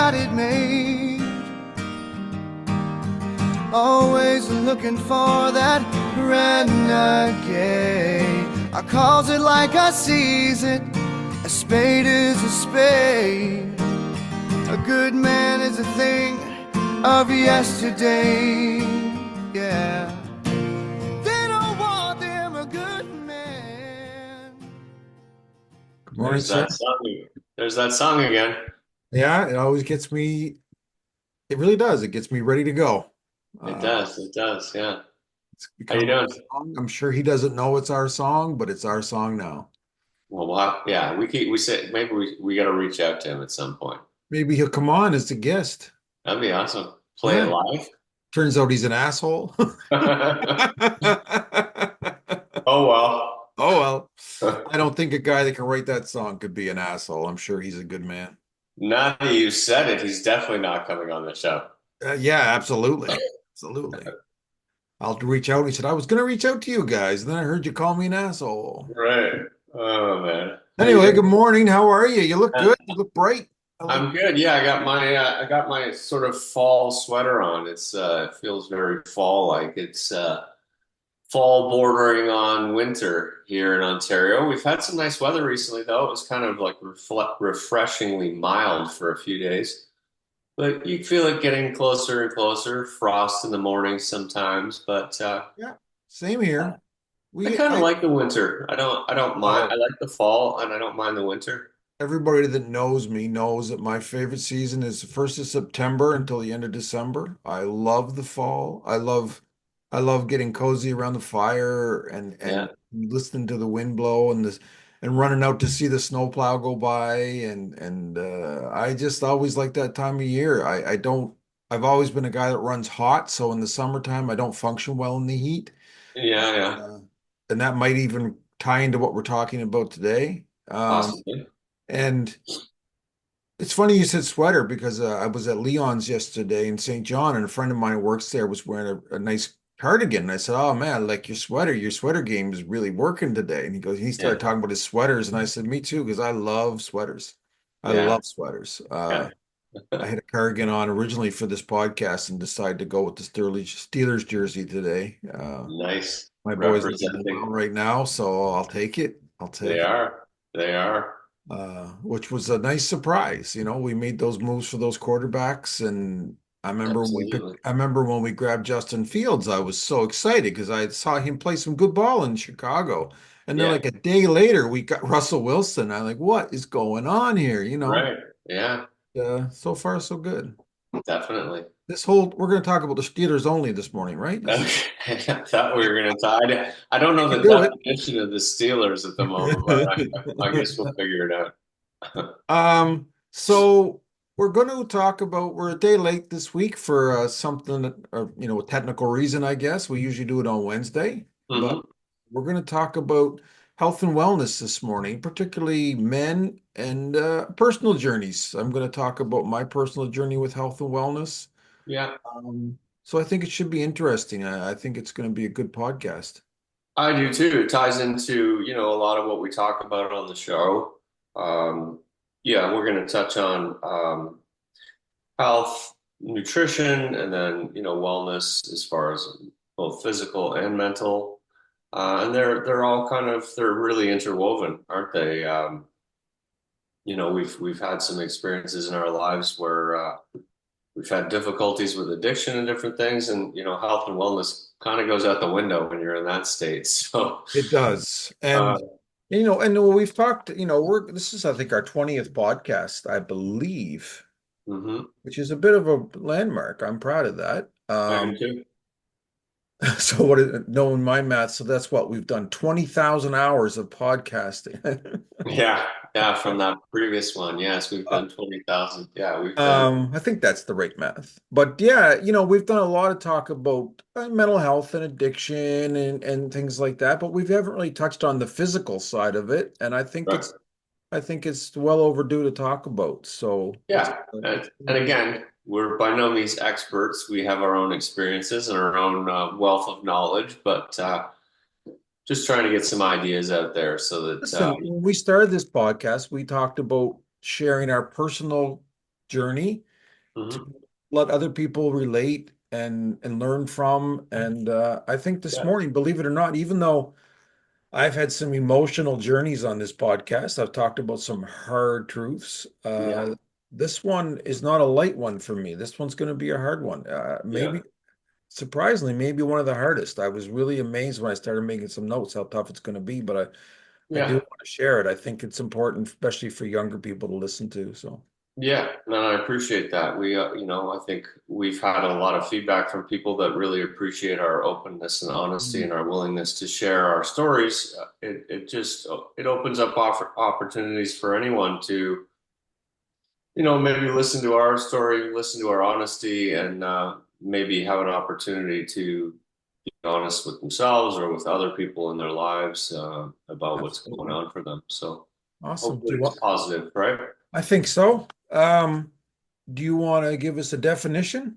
got it made. Always looking for that renegade. I calls it like I sees it. A spade is a spade. A good man is a thing of yesterday. Yeah. They don't want them a good man. Good morning, sir. There's that song again. Yeah, it always gets me. It really does. It gets me ready to go. It Uh, does. It does. Yeah. it's How you become our doing? song. I'm sure he doesn't know it's our song, but it's our song now. Well, yeah, we said maybe we got to reach out to him at some point. Maybe he'll come on as a guest. That'd be awesome. Play it Yeah. live. Turns out he's an asshole. Oh Oh well. well. I don't think a guy that can write that song could be an asshole. I'm sure he's a good man. Now that you said it, he's definitely not coming on the show. Yeah, absolutely. Absolutely. I'll reach out. He said, I was going to reach out to you guys, and then I heard you call me an asshole. Right. Oh man. How you Anyway, good doing? morning. How are you? You look Uh, good. You look bright. I like. I'm good. Yeah, I got my sort of fall sweater on. It feels very fall like. It's fall bordering on winter here in Ontario. We've had some nice weather recently, though. It was kind of like refreshingly mild for a few days. But you feel it getting closer and closer. Frost in the morning sometimes, but Yeah, same here. I We, kind of I, like the winter. I don't mind. I oh, like the fall, and I don't mind the winter. everybody that knows me knows that my favorite season is the 1st of September until the end of December. I love the fall. I love getting cozy around the fire and Yeah, listening to the wind blow and running out to see the snowplow go by and I just always like that time of year. I don't. I've always been a guy that runs hot, so in the summertime I don't function well in the heat. yeah, yeah. Uh, and that might even tie into what we're talking about today. Possibly. And it's funny you said sweater because I was at Leon's yesterday in St. John, and a friend of mine who works there was wearing a nice cardigan. And I said, "Oh man, I like your sweater. Your sweater game is really working today." And he Yeah, started talking about his sweaters, and I said, "Me too," because I love sweaters. I yeah, love sweaters. yeah. I had a cardigan on originally for this podcast and decided to go with the Steelers jersey today. Nice My boys are doing well representing. right now, so I'll take it. I'll They take it. are. They are. Which was a nice surprise. You know, we made those moves for those quarterbacks, and Absolutely. I remember when we grabbed Justin Fields, I was so excited because I saw him play some good ball in Chicago. And then Yeah, like a day later, we got Russell Wilson. I'm like, what is going on here? You know, right. Yeah, so far so good. definitely. We're going to talk about the Steelers only this morning, right? Okay. I thought we were going to tie. I don't We know can the do it. definition of the Steelers at the moment, but I guess we'll figure it out. So we're going to talk about, we're a day late this week for something a technical reason, I guess. We usually do it on Wednesday, but Hmm. we're going to talk about health and wellness this morning, particularly men and personal journeys. I'm going to talk about my personal journey with health and wellness. Yeah, So I think it should be interesting. I think it's going to be a good podcast. I do too. It ties into, a lot of what we talk about on the show. Um, yeah, we're going to touch on health, nutrition, and then, wellness as far as both physical and mental. And they're all they're really interwoven, aren't they? We've had some experiences in our lives where we've had difficulties with addiction and different things, and health and wellness kind of goes out the window when you're in that state. So, It does. uh, And we've talked, this is, I think, our 20th podcast, I believe, mhm. which is a bit of a landmark. I'm proud of that. I do too. So knowing my math, so that's what we've done 20,000 hours of podcasting. Yeah, yeah. From that previous one, yes, we've done 20,000. Yeah, we've done. I think that's the right math. But yeah, we've done a lot of talk about mental health and addiction and things like that, but we haven't really touched on the physical side of it. And Right. I think it's well overdue to talk about. So Yeah, and again, we're by no means experts. We have our own experiences and our own wealth of knowledge, but just trying to get some ideas out there so that listen, when we started this podcast, we talked about sharing our personal journey. Hmm. let other people relate and learn from. And I think this Yeah. morning, believe it or not, even though I've had some emotional journeys on this podcast, I've talked about some hard truths. Yeah. This one is not a light one for me. This one's going to be a hard one. Yeah. Maybe surprisingly, maybe one of the hardest. I was really amazed when I started making some notes how tough it's going to be, but I do Yeah. want to share it. I think it's important, especially for younger people to listen to. So Yeah, no, I appreciate that. I think we've had a lot of feedback from people that really appreciate our openness and honesty mm, and our willingness to share our stories. It opens up opportunities for anyone to, maybe listen to our story, listen to our honesty, and maybe have an opportunity to be honest with themselves or with other people in their lives about what's going absolutely on for them. So awesome. Do hopefully you it's want? positive, right? I think so. Do you want to give us a definition?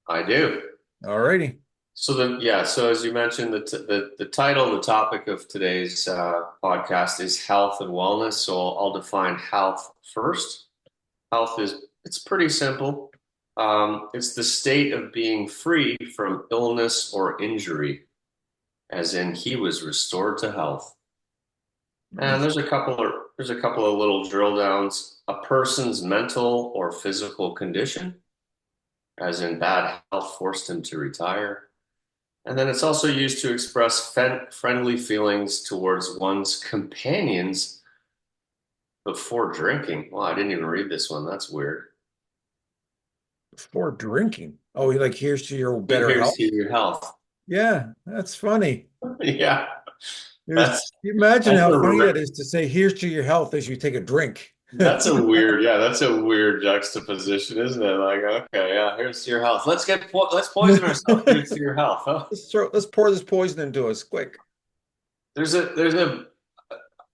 I do. All righty. So as you mentioned, the title, the topic of today's podcast is health and wellness. So I'll define health first. Health it's pretty simple. It's the state of being free from illness or injury, as in he was restored to health. And Nice. there's a couple of little drill downs. A person's mental or physical condition, as in bad health forced him to retire. And then it's also used to express friendly feelings towards one's companions before drinking. Well, I didn't even read this one. That's weird. Before drinking. Oh, like here's to your better Here's health. to your health. Yeah, that's funny. Yeah, Here's, that's you imagine that's how a funny that is to say, here's to your health as you take a drink. that's a weird juxtaposition, isn't it? Like, okay, yeah, here's to your health. Let's poison ourselves. Here's to your health. Huh? Let's pour this poison into us quick. There's a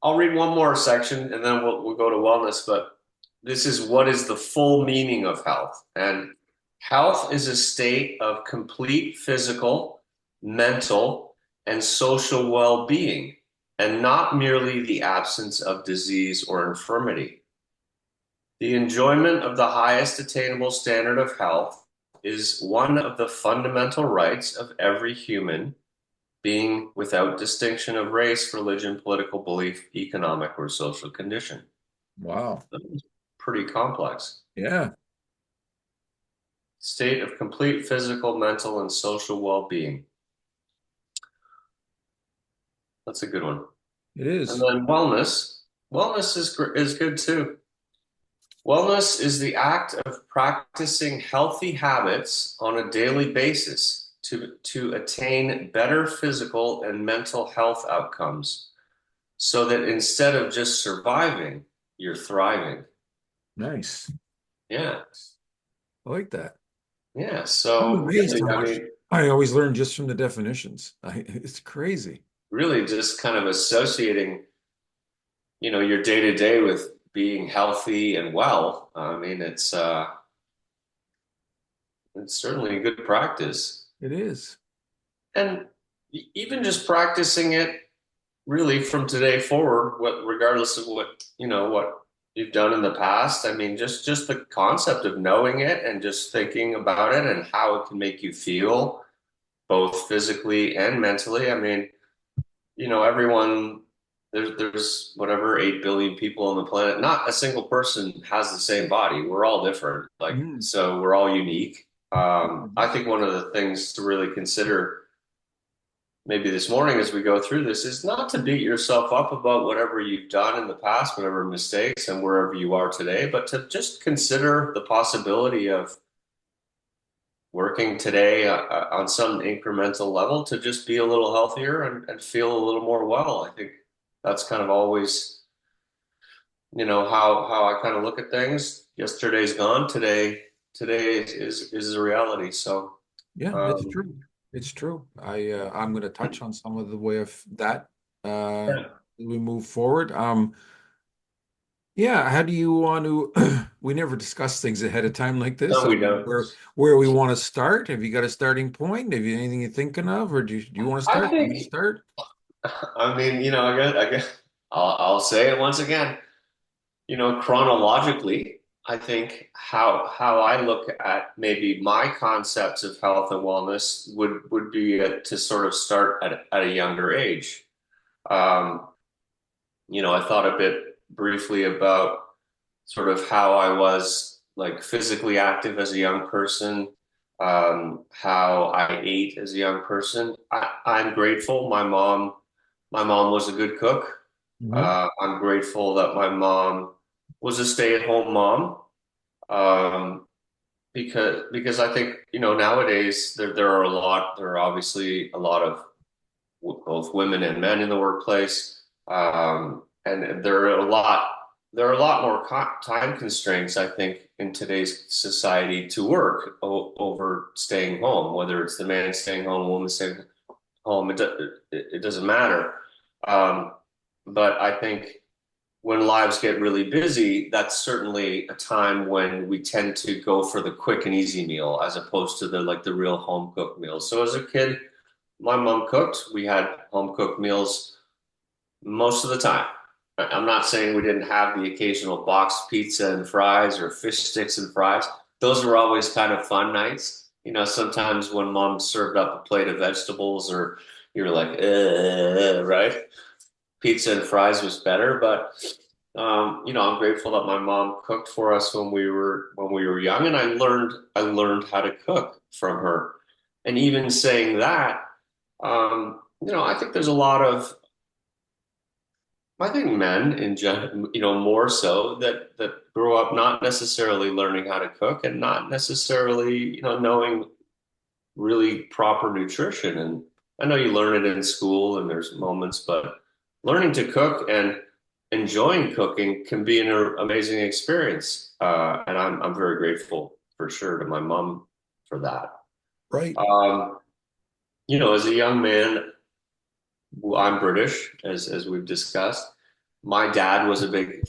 I'll read one more section and then we'll go to wellness, but this is what is the full meaning of health. And health is a state of complete physical, mental, and social well-being, and not merely the absence of disease or infirmity. The enjoyment of the highest attainable standard of health is one of the fundamental rights of every human being without distinction of race, religion, political belief, economic, or social condition. Wow. Pretty complex. Yeah, State of complete physical, mental, and social well-being. That's a good one. it And is. then wellness. Wellness is good too. Wellness is the act of practicing healthy habits on a daily basis to attain better physical and mental health outcomes so that instead of just surviving, you're thriving. Nice. Yeah. I like that. Yeah. I'm So amazed really, how I much mean, I always learn just from the definitions. It's crazy. really just kind of associating, your day to day with being healthy and well. I mean, it's certainly a good practice. It is. And even just practicing it really from today forward, regardless of what you've done in the past. I mean, just the concept of knowing it and just thinking about it and how it can make you feel both physically and mentally. I mean, everyone there's whatever 8 billion people on the planet. Not a single person has the same body. We're all different. Like, Mm. so we're all unique. I think one of the things to really consider maybe this morning as we go through this is not to beat yourself up about whatever you've done in the past, whatever mistakes and wherever you are today, but to just consider the possibility of working today on some incremental level to just be a little healthier and feel a little more well. I think that's kind of always, how I kind of look at things. Yesterday's gone. Today is a reality. So, Yeah, it's um, true. It's true. I'm going to touch on some of the way of that uh yeah. as we move forward. Yeah, how do you want to we never discuss things ahead of time like this. No, we don't. Where we want to start? Have you got a starting point? Have you anything you're thinking of, or do you want to I start? Do you think, start? I mean, I guess I'll say it once again. Chronologically. I think how I look at maybe my concepts of health and wellness would be to sort of start at a younger age. Um, I thought a bit briefly about sort of how I was like physically active as a young person, how I ate as a young person. I'm grateful. My mom was a good cook. Mhm. I'm grateful that my mom was a stay-at-home mom. Um, because I think, nowadays there are obviously a lot of both women and men in the workplace. And there are a lot more time constraints, I think, in today's society to work over staying home, whether it's the man staying home, woman staying home, it doesn't matter. Um, but I think when lives get really busy, that's certainly a time when we tend to go for the quick and easy meal as opposed to the real home cooked meals. So as a kid, my mom cooked. We had home cooked meals most of the time. I'm not saying we didn't have the occasional boxed pizza and fries or fish sticks and fries. Those were always kind of fun nights. Sometimes when mom served up a plate of vegetables or you're like, right? Pizza and fries was better, but I'm grateful that my mom cooked for us when we were young, and I learned how to cook from her. And even saying that, I think there's a lot of, I think men in general, more so that grow up not necessarily learning how to cook and not necessarily, knowing really proper nutrition. And I know you learn it in school and there's moments, but learning to cook and enjoying cooking can be an amazing experience. And I'm very grateful for sure to my mom for that. Right. Um, as a young man, I'm British, as we've discussed. My dad was a big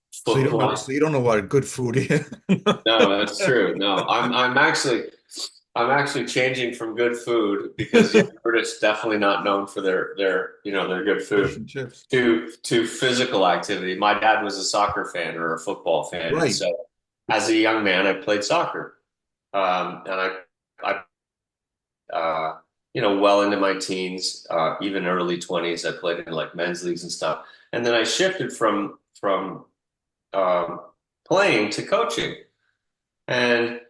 So football. you don't know what good food is. No, that's true. No, I'm actually changing from good food because yeah, British definitely not known for their good Fish food and chips. to physical activity. My dad was a soccer fan or a football fan, and Right. so as a young man, I played soccer, and well into my teens, even early 20s, I played in like men's leagues and stuff, and then I shifted from um, playing to coaching. And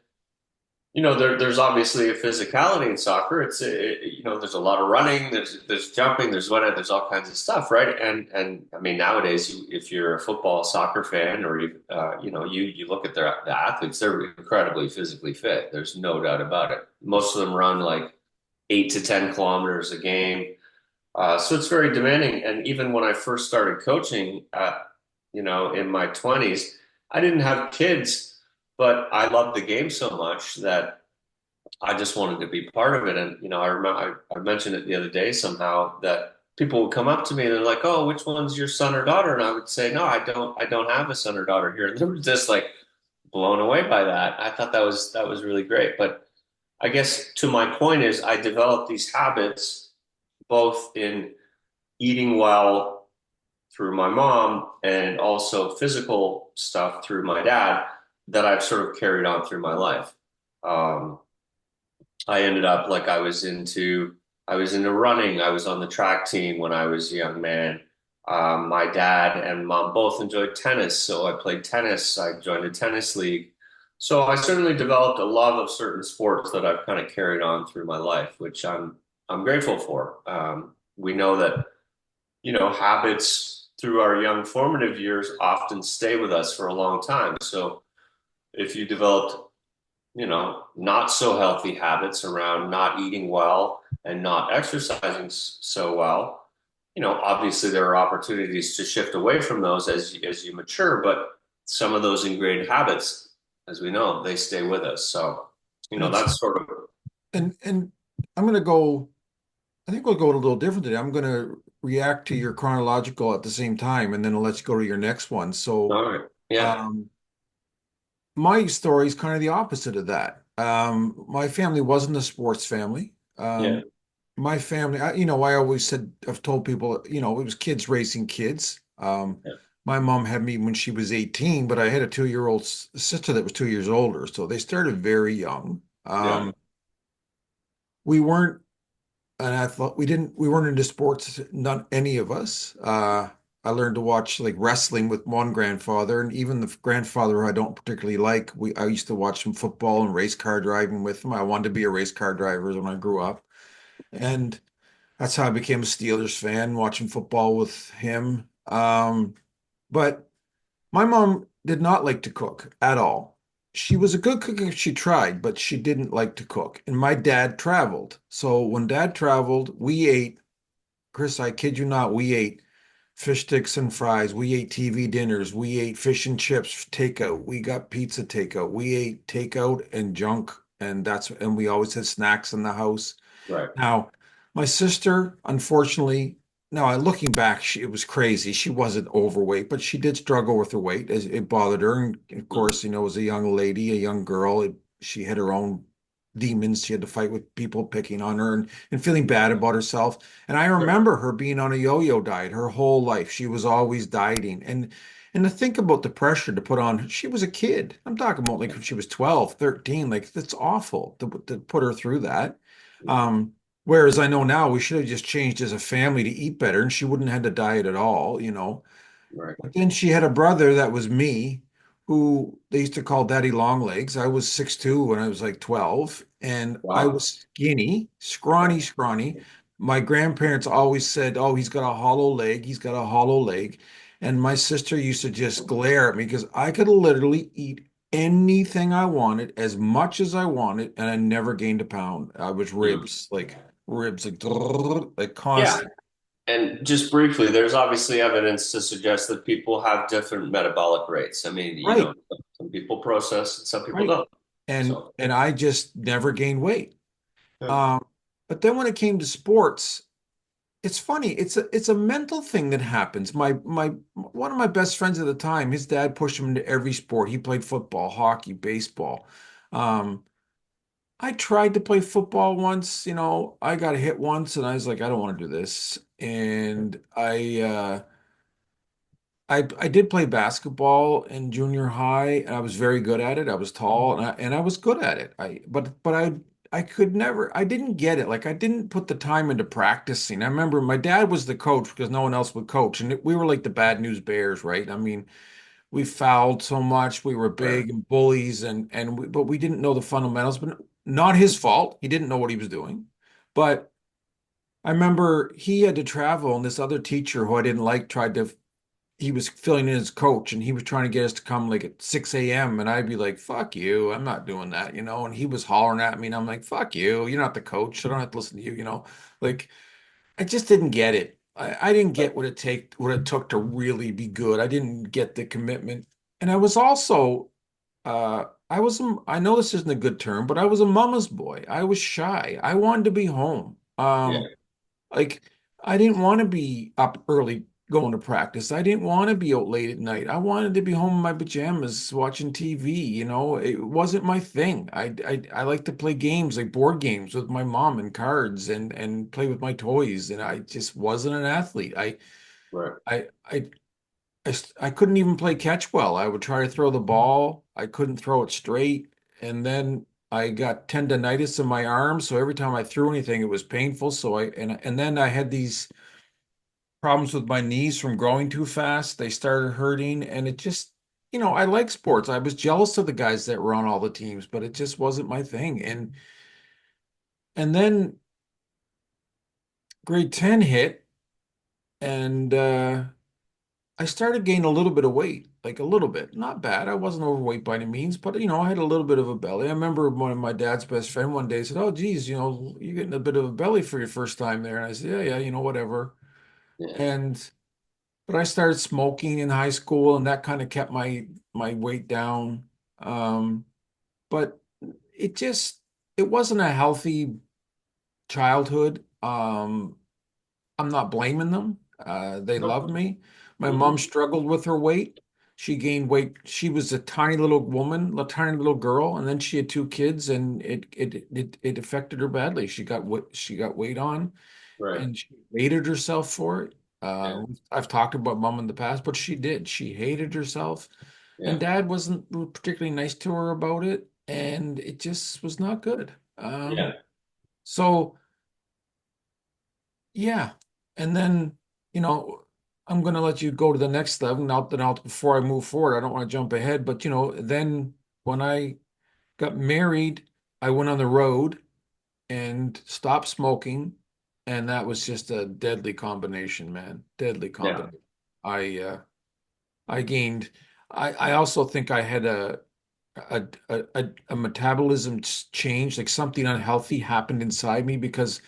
there's obviously a physicality in soccer. There's a lot of running, there's jumping, there's whatever, there's all kinds of stuff, right? And I mean, nowadays, if you're a football soccer fan, or you look at the athletes, they're incredibly physically fit. There's no doubt about it. Most of them run like 8 to 10 kilometers a game, so it's very demanding. And even when I first started coaching, in my 20s, I didn't have kids, but I loved the game so much that I just wanted to be part of it. And, I remember I mentioned it the other day somehow that people would come up to me and they're like, "Oh, which one's your son or daughter?" And I would say, "No, I don't have a son or daughter here." And they were just like blown away by that. I thought that was really great. But I guess to my point is I developed these habits both in eating well through my mom and also physical stuff through my dad that I've sort of carried on through my life. Um, I ended up like I was into running. I was on the track team when I was a young man. My dad and mom both enjoyed tennis, so I played tennis. I joined a tennis league. So I certainly developed a love of certain sports that I've kind of carried on through my life, which I'm grateful for. We know that habits through our young formative years often stay with us for a long time. So if you developed, not so healthy habits around not eating well and not exercising so well, obviously there are opportunities to shift away from those as you mature, but some of those ingrained habits, as we know, they stay with us. So, That's that's sort of, and I'm gonna go. I think we'll go a little different today. I'm gonna react to your chronological at the same time, and then I'll let you go to your next one. So, all right. Yeah. um, my story is kind of the opposite of that. My family wasn't a sports family. Yeah. My family, I always said, I've told people, it was kids racing kids. Yeah. my mom had me when she was 18, but I had a 2-year-old sister that was 2 years older. So they started very young. Yeah. We weren't and I thought we weren't into sports, not any of us. I learned to watch like wrestling with one grandfather, and even the grandfather who I don't particularly like. I used to watch some football and race car driving with him. I wanted to be a race car driver when I grew up, and that's how I became a Steelers fan, watching football with him. But my mom did not like to cook at all. She was a good cook if she tried, but she didn't like to cook. And my dad traveled. So when dad traveled, we ate, Chris, I kid you not, we ate fish sticks and fries. We ate TV dinners. We ate fish and chips takeout. We got pizza takeout. We ate takeout and junk. And we always had snacks in the house. Right. Now, my sister, unfortunately, now looking back, it was crazy. She wasn't overweight, but she did struggle with her weight as it bothered her. And of Mhm. course, as a young lady, a young girl, she had her own demons. She had to fight with people picking on her and feeling bad about herself. And I Sure. remember her being on a yo-yo diet her whole life. She was always dieting. And to think about the pressure to put on, she was a kid. I'm talking about like when she was 12, 13. Like that's awful to put her through that. Mhm. Um, Whereas I know now we should have just changed as a family to eat better and she wouldn't have had to diet at all. Right. But then she had a brother that was me, who they used to call Daddy Longlegs. I was 6'2" when I was like 12, and I Wow. was skinny, scrawny, Right. scrawny. My grandparents always said, "Oh, he's got a hollow leg. He's got a hollow leg." And my sister used to just glare at me because I could literally eat anything I wanted, as much as I wanted, and I never gained a pound. I was Mm. ribs, like Yeah. constant. And just briefly, there's obviously evidence to suggest that people have different metabolic rates. I mean, Right, some people process and some people right. don't. and So, and I just never gained weight. yeah. Um, but then when it came to sports, it's funny. It's a mental thing that happens. My one of my best friends at the time, his dad pushed him into every sport. He played football, hockey, baseball. Um, I tried to play football once, I got hit once and I was like, I don't want to do this. And I did play basketball in junior high, and I was very good at it. I was tall, and I was good at it. I could never. I didn't get it. Like I didn't put the time into practicing. I remember my dad was the coach because no one else would coach, and we were like the bad news bears, right? I mean, we fouled so much, we were Right. big and bullies, but we didn't know the fundamentals. But not his fault. He didn't know what he was doing. But I remember he had to travel, and this other teacher who I didn't like tried to he was filling in as coach and he was trying to get us to come like at 6 a.m. and I'd be like, fuck you, I'm not doing that. And he was hollering at me and I'm like, fuck you, you're not the coach. I don't have to listen to you. Like I just didn't get it. I didn't get what it took to really be good. I didn't get the commitment. And I was also I know this isn't a good term, but I was a mama's boy. I was shy. I wanted to be home. Yeah. Like I didn't want to be up early going to practice. I didn't want to be out late at night. I wanted to be home in my pajamas watching TV. It wasn't my thing. I like to play games like board games with my mom and cards and play with my toys. And I just wasn't an athlete. Right. I I I couldn't even play catch well. I would try to throw the ball. I couldn't throw it straight. And then I got tendonitis in my arm, so every time I threw anything, it was painful. And then I had these problems with my knees from growing too fast. They started hurting, and it just, I like sports. I was jealous of the guys that were on all the teams, but it just wasn't my thing. And then grade 10 hit, and I started gaining a little bit of weight, like a little bit. Not bad. I wasn't overweight by any means, but I had a little bit of a belly. I remember one of my dad's best friend one day said, "Oh, geez, you're getting a bit of a belly for your first time there." And I said, "Yeah, yeah, whatever." Yeah. And but I started smoking in high school, and that kind of kept my weight down. Um, but it just it wasn't a healthy childhood. I'm not blaming them. They No. love me. My mom Mhm. struggled with her weight. She gained weight. She was a tiny little woman, a tiny little girl, and then she had two kids, and it affected her badly. She got weight on, Right. and she hated herself for it. Yeah. I've talked about mom in the past, but she did. She hated herself, and Yeah. dad wasn't particularly nice to her about it, and it just was not good. Yeah. So yeah, and then you know, I'm gonna let you go to the next step. Now, before I move forward, I don't want to jump ahead, but then when I got married, I went on the road and stopped smoking, and that was just a deadly combination, man. Deadly Yeah. combination. I uh I gained I also think I had a metabolism change, like something unhealthy happened inside me because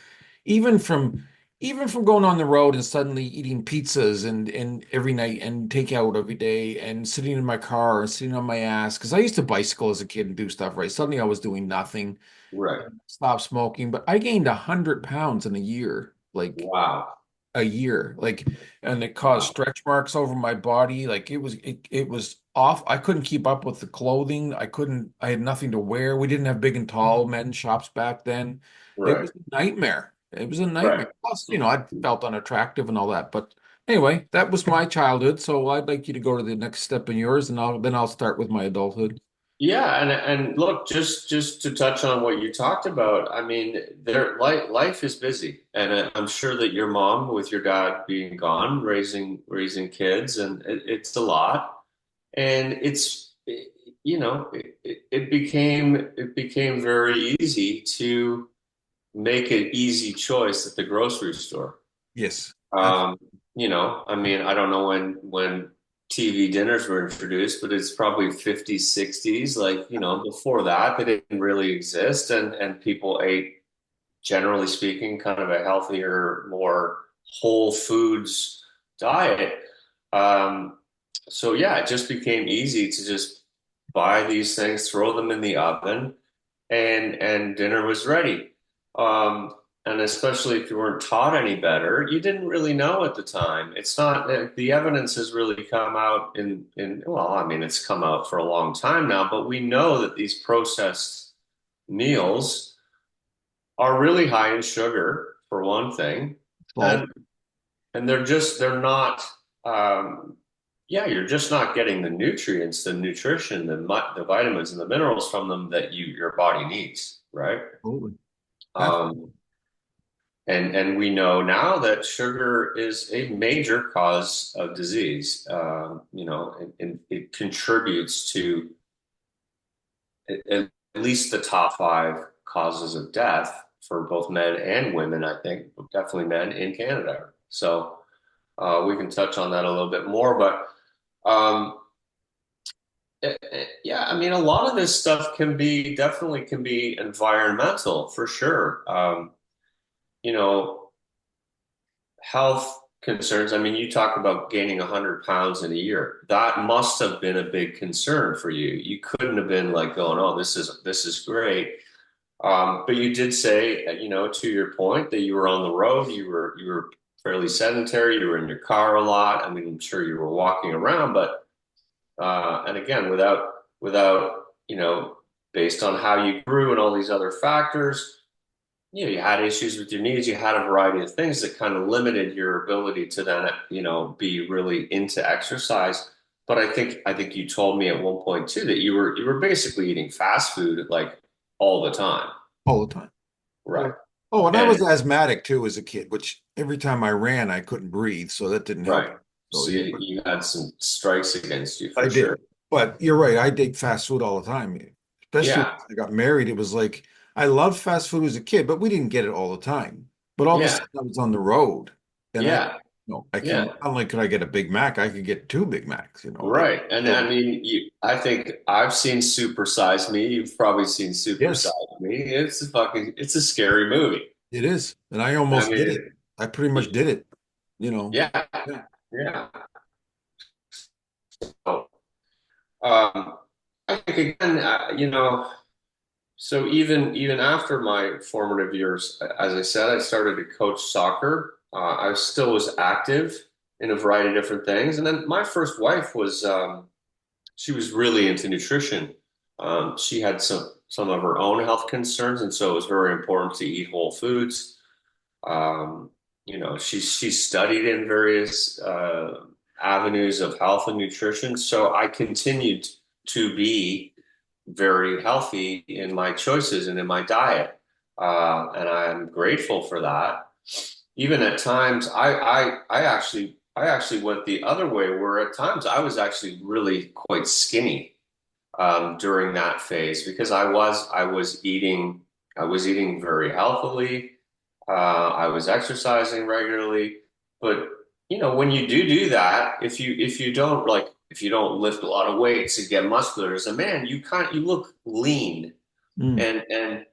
even from even from going on the road and suddenly eating pizzas and every night and takeout every day and sitting in my car and sitting on my ass because I used to bicycle as a kid and do stuff, right? Suddenly I was doing nothing, Right. stopped smoking, but I gained 100 pounds in a year, like Wow. a year, like, and it caused Wow. stretch marks over my body. Like it was off. I couldn't keep up with the clothing. I had nothing to wear. We didn't have big and tall men's shops back then. It Right. was a nightmare. It was a Right. nightmare. Plus, I felt unattractive and all that. But anyway, that was my childhood. So I'd like you to go to the next step in yours, and I'll start with my adulthood. Yeah, and look, just to touch on what you talked about, I mean, life is busy, and I'm sure that your mom, with your dad being gone, raising kids, and it's a lot, and it became very easy to make an easy choice at the grocery store. Yes. Um, I mean, I don't know when TV dinners were introduced, but it's probably 50s, 60s. Like, before that, they didn't really exist, and people ate, generally speaking, kind of a healthier, more whole foods diet. Um, so yeah, it just became easy to just buy these things, throw them in the oven, and dinner was ready. And especially if you weren't taught any better, you didn't really know at the time. It's not the evidence has really come out well, I mean, it's come out for a long time now, but we know that these processed meals are really high in sugar, for one thing, Salt. and they're not yeah, you're just not getting the nutrients, the nutrition, the vitamins and the minerals from them that your body needs, right? Absolutely. Um, and we know now that sugar is a major cause of disease. And it contributes to at least the top five causes of death for both men and women, I think, but definitely men in Canada. So we can touch on that a little bit more, but um, yeah, I mean, a lot of this stuff definitely can be environmental for sure. You know, health concerns. I mean, you talk about gaining 100 pounds in a year. That must have been a big concern for you. You couldn't have been like going, "Oh, this is great." But you did say, to your point, that you were on the road. You were fairly sedentary. You were in your car a lot. I mean, I'm sure you were walking around, but and again, without based on how you grew and all these other factors, you had issues with your knees. You had a variety of things that kind of limited your ability to then, be really into exercise. But I think you told me at one point too that you were basically eating fast food like all the time. All the time. Right. Oh, and I And was asthmatic too as a kid, which every time I ran, I couldn't breathe, so that didn't help. right. So So yeah, you had some strikes against you I for did. sure. But you're right, I did fast food all the time. Especially Yeah. when I got married, it was like I loved fast food as a kid, but we didn't get it all the time. But all of a Yeah. sudden I was on the road and Yeah. I can Yeah. not only could I get a Big Mac, I could get two Big Macs, like Right. And I so mean, I think I've seen Super Size Me. You've probably seen Super yes, Size Me. It's a scary movie. it is. And I I almost did it. mean, I pretty much did it, you know. yeah, Yeah. yeah. So, um, I think again, so even after my formative years, as I said, I started to coach soccer. I still was active in a variety of different things. And then my first wife she was really into nutrition. She had some of her own health concerns, and so it was very important to eat whole foods. Um, she's studied in various avenues of health and nutrition. So I continued to be very healthy in my choices and in my diet. And I'm grateful for that. Even at times, I actually went the other way, where at times I was actually really quite skinny during that phase because I was eating very healthily. I was exercising regularly, but when you do that, if you don't lift a lot of weights and get muscular as a man, you look lean. Mm. And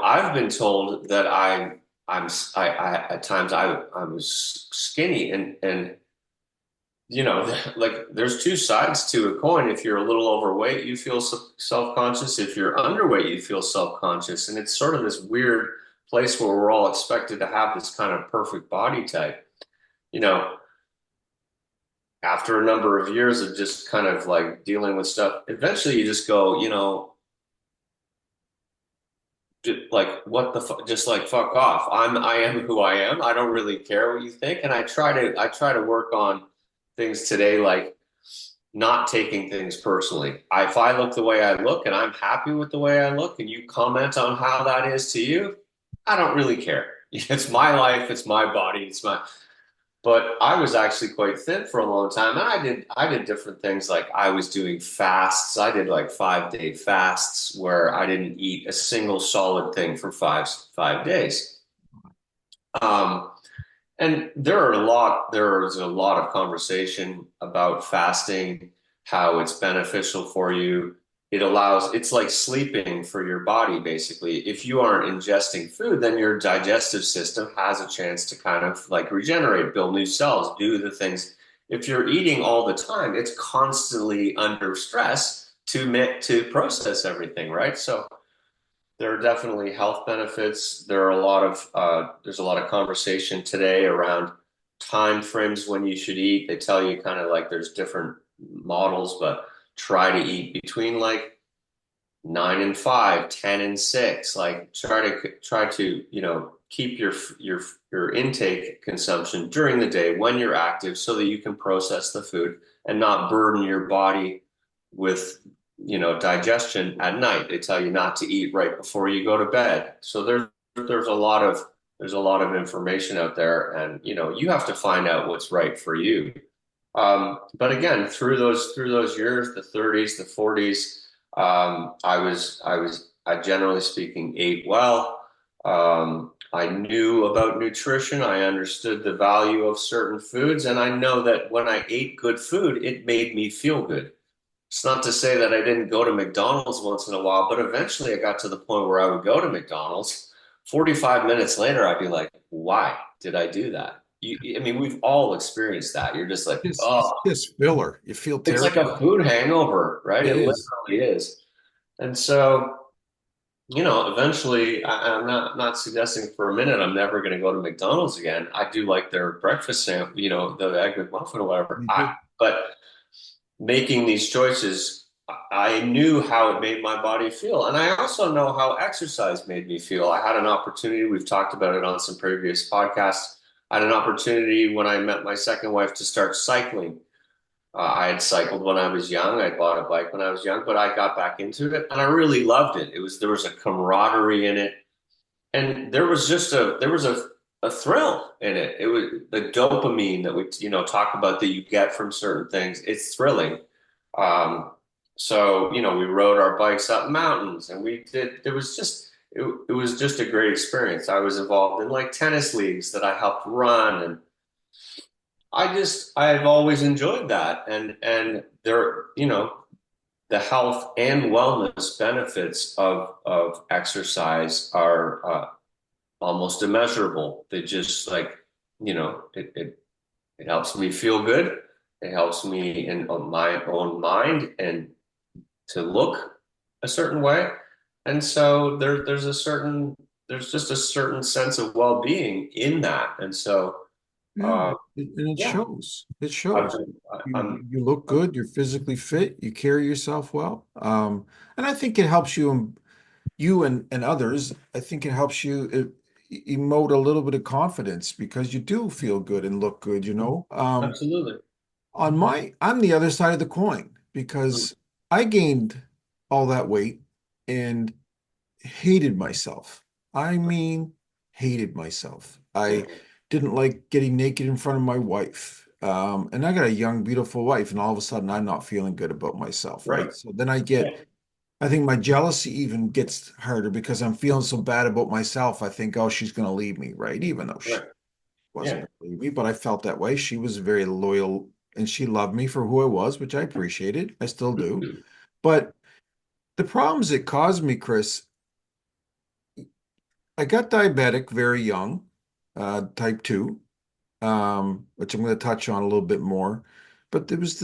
I've been told that I at times I was skinny, and like there's two sides to a coin. If you're a little overweight, you feel self-conscious. If you're underweight, you feel self-conscious. And it's sort of this weird place where we're all expected to have this kind of perfect body type. You know, After a number of years of just kind of like dealing with stuff, eventually you just go, like what the fuck, just like fuck off. I am who I am. I don't really care what you think. And I try to work on things today, like not taking things personally. If I look the way I look and I'm happy with the way I look and you comment on how that is to you, I don't really care. It's my life, it's my body, but I was actually quite thin for a long time. And I did different things, like I was doing fasts. I did like 5-day fasts where I didn't eat a single solid thing for five days. Um, and there's a lot of conversation about fasting, how it's beneficial for you. It's like sleeping for your body, basically. If you aren't ingesting food, then your digestive system has a chance to kind of like regenerate, build new cells, do the things. If you're eating all the time, it's constantly under stress to process everything, right? So there are definitely health benefits. There's a lot of conversation today around time frames when you should eat. They tell you kind of like there's different models, but try to eat between like 9 and 5, 10 and 6. Like try to keep your intake consumption during the day when you're active, so that you can process the food and not burden your body with digestion at night. They tell you not to eat right before you go to bed. So there's a lot of information out there, and you have to find out what's right for you. But again, through those years, the 30s, the 40s, I generally speaking ate well. I knew about nutrition. I understood the value of certain foods, and I know that when I ate good food, it made me feel good. It's not to say that I didn't go to McDonald's once in a while, but eventually I got to the point where I would go to McDonald's. 45 minutes later, I'd be like, why did I do that? I mean, we've all experienced that. You're just like, It's oh, just filler. You feel it's like terrible. a food hangover, right? It It is. literally is. And so, eventually, I'm not suggesting for a minute I'm never going to go to McDonald's again. I do like their breakfast sandwich, the Egg McMuffin or whatever. Me too. But making these choices, I knew how it made my body feel. And I also know how exercise made me feel. I had an opportunity, we've talked about it on some previous podcasts. I had an opportunity when I met my second wife to start cycling. I had cycled when I was young. I bought a bike when I was young, but I got back into it and I really loved it. There was a camaraderie in it. And there was a thrill in it. It was the dopamine that we talk about that you get from certain things. It's thrilling. Um, so we rode our bikes up mountains, and we did. It was just a great experience. I was involved in like tennis leagues that I helped run, and I've always enjoyed that. And there, the health and wellness benefits of exercise are almost immeasurable. They just like, it helps me feel good. It helps me on my own mind and to look a certain way. And so there's just a certain sense of well-being in that. And so, Yeah, uh, and it yeah, shows. It I've shows. been, You I'm, you look good. You're physically fit. You carry yourself well. And I think it helps you and others. I think it helps you. emote a little bit of confidence because you do feel good and look good, you know. Absolutely. I'm the other side of the coin Mm. because I gained all that weight and hated myself. I mean, hated myself. I Yeah. didn't like getting naked in front of my wife. And I got a young, beautiful wife, and all of a sudden I'm not feeling good about myself, Right. right? So then Yeah. I think my jealousy even gets harder because I'm feeling so bad about myself. I think, oh, she's going to leave me, right? Even though she Right. wasn't Yeah. going to leave me, but I felt that way. She was very loyal and she loved me for who I was, which I appreciated. I still do. But the problems it caused me, Chris, I got diabetic very young, type 2, which I'm going to touch on a little bit more. But there was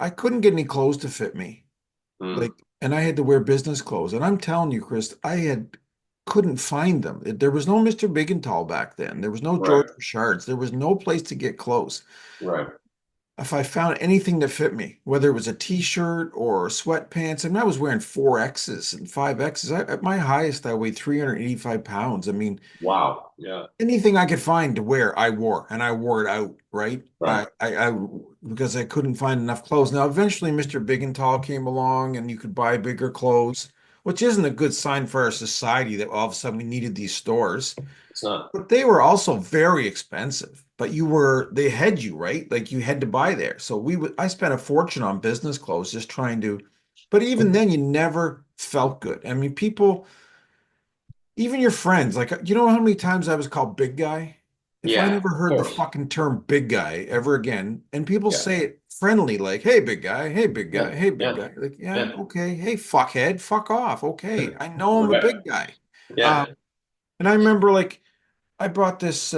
I couldn't get any clothes to fit me. Mm. Like, and I had to wear business clothes. And I'm telling you, Chris, couldn't find them. There was no Mr. Big and Tall back then. There was no George Right. Richards. There was no place to get clothes. Right. If I found anything that fit me, whether it was a t-shirt or sweatpants, I mean, I was wearing 4Xs and 5Xs. At my highest, I weighed 385 pounds. I mean, Wow. Yeah. anything I could find to wear, I wore, and I wore it out, right? Right. Because I couldn't find enough clothes. Now, eventually, Mr. Big and Tall came along, and you could buy bigger clothes, which isn't a good sign for our society that all of a sudden we needed these stores. It's not. But they were also very expensive. But they had you, right? Like you had to buy there. So I spent a fortune on business clothes just trying to, but even then, you never felt good. I mean, people. Even your friends, like, you know how many times I was called big guy? If I Yeah. never Of heard the course. fucking term big guy ever again, and people Yeah. say it friendly, like, hey, big guy, hey, big Yeah. guy, hey, big Yeah. guy. Like, yeah, Yeah. okay. Hey, fuckhead, fuck off. Okay. I know I'm a Right. big guy. Um, Yeah. and I remember like I brought this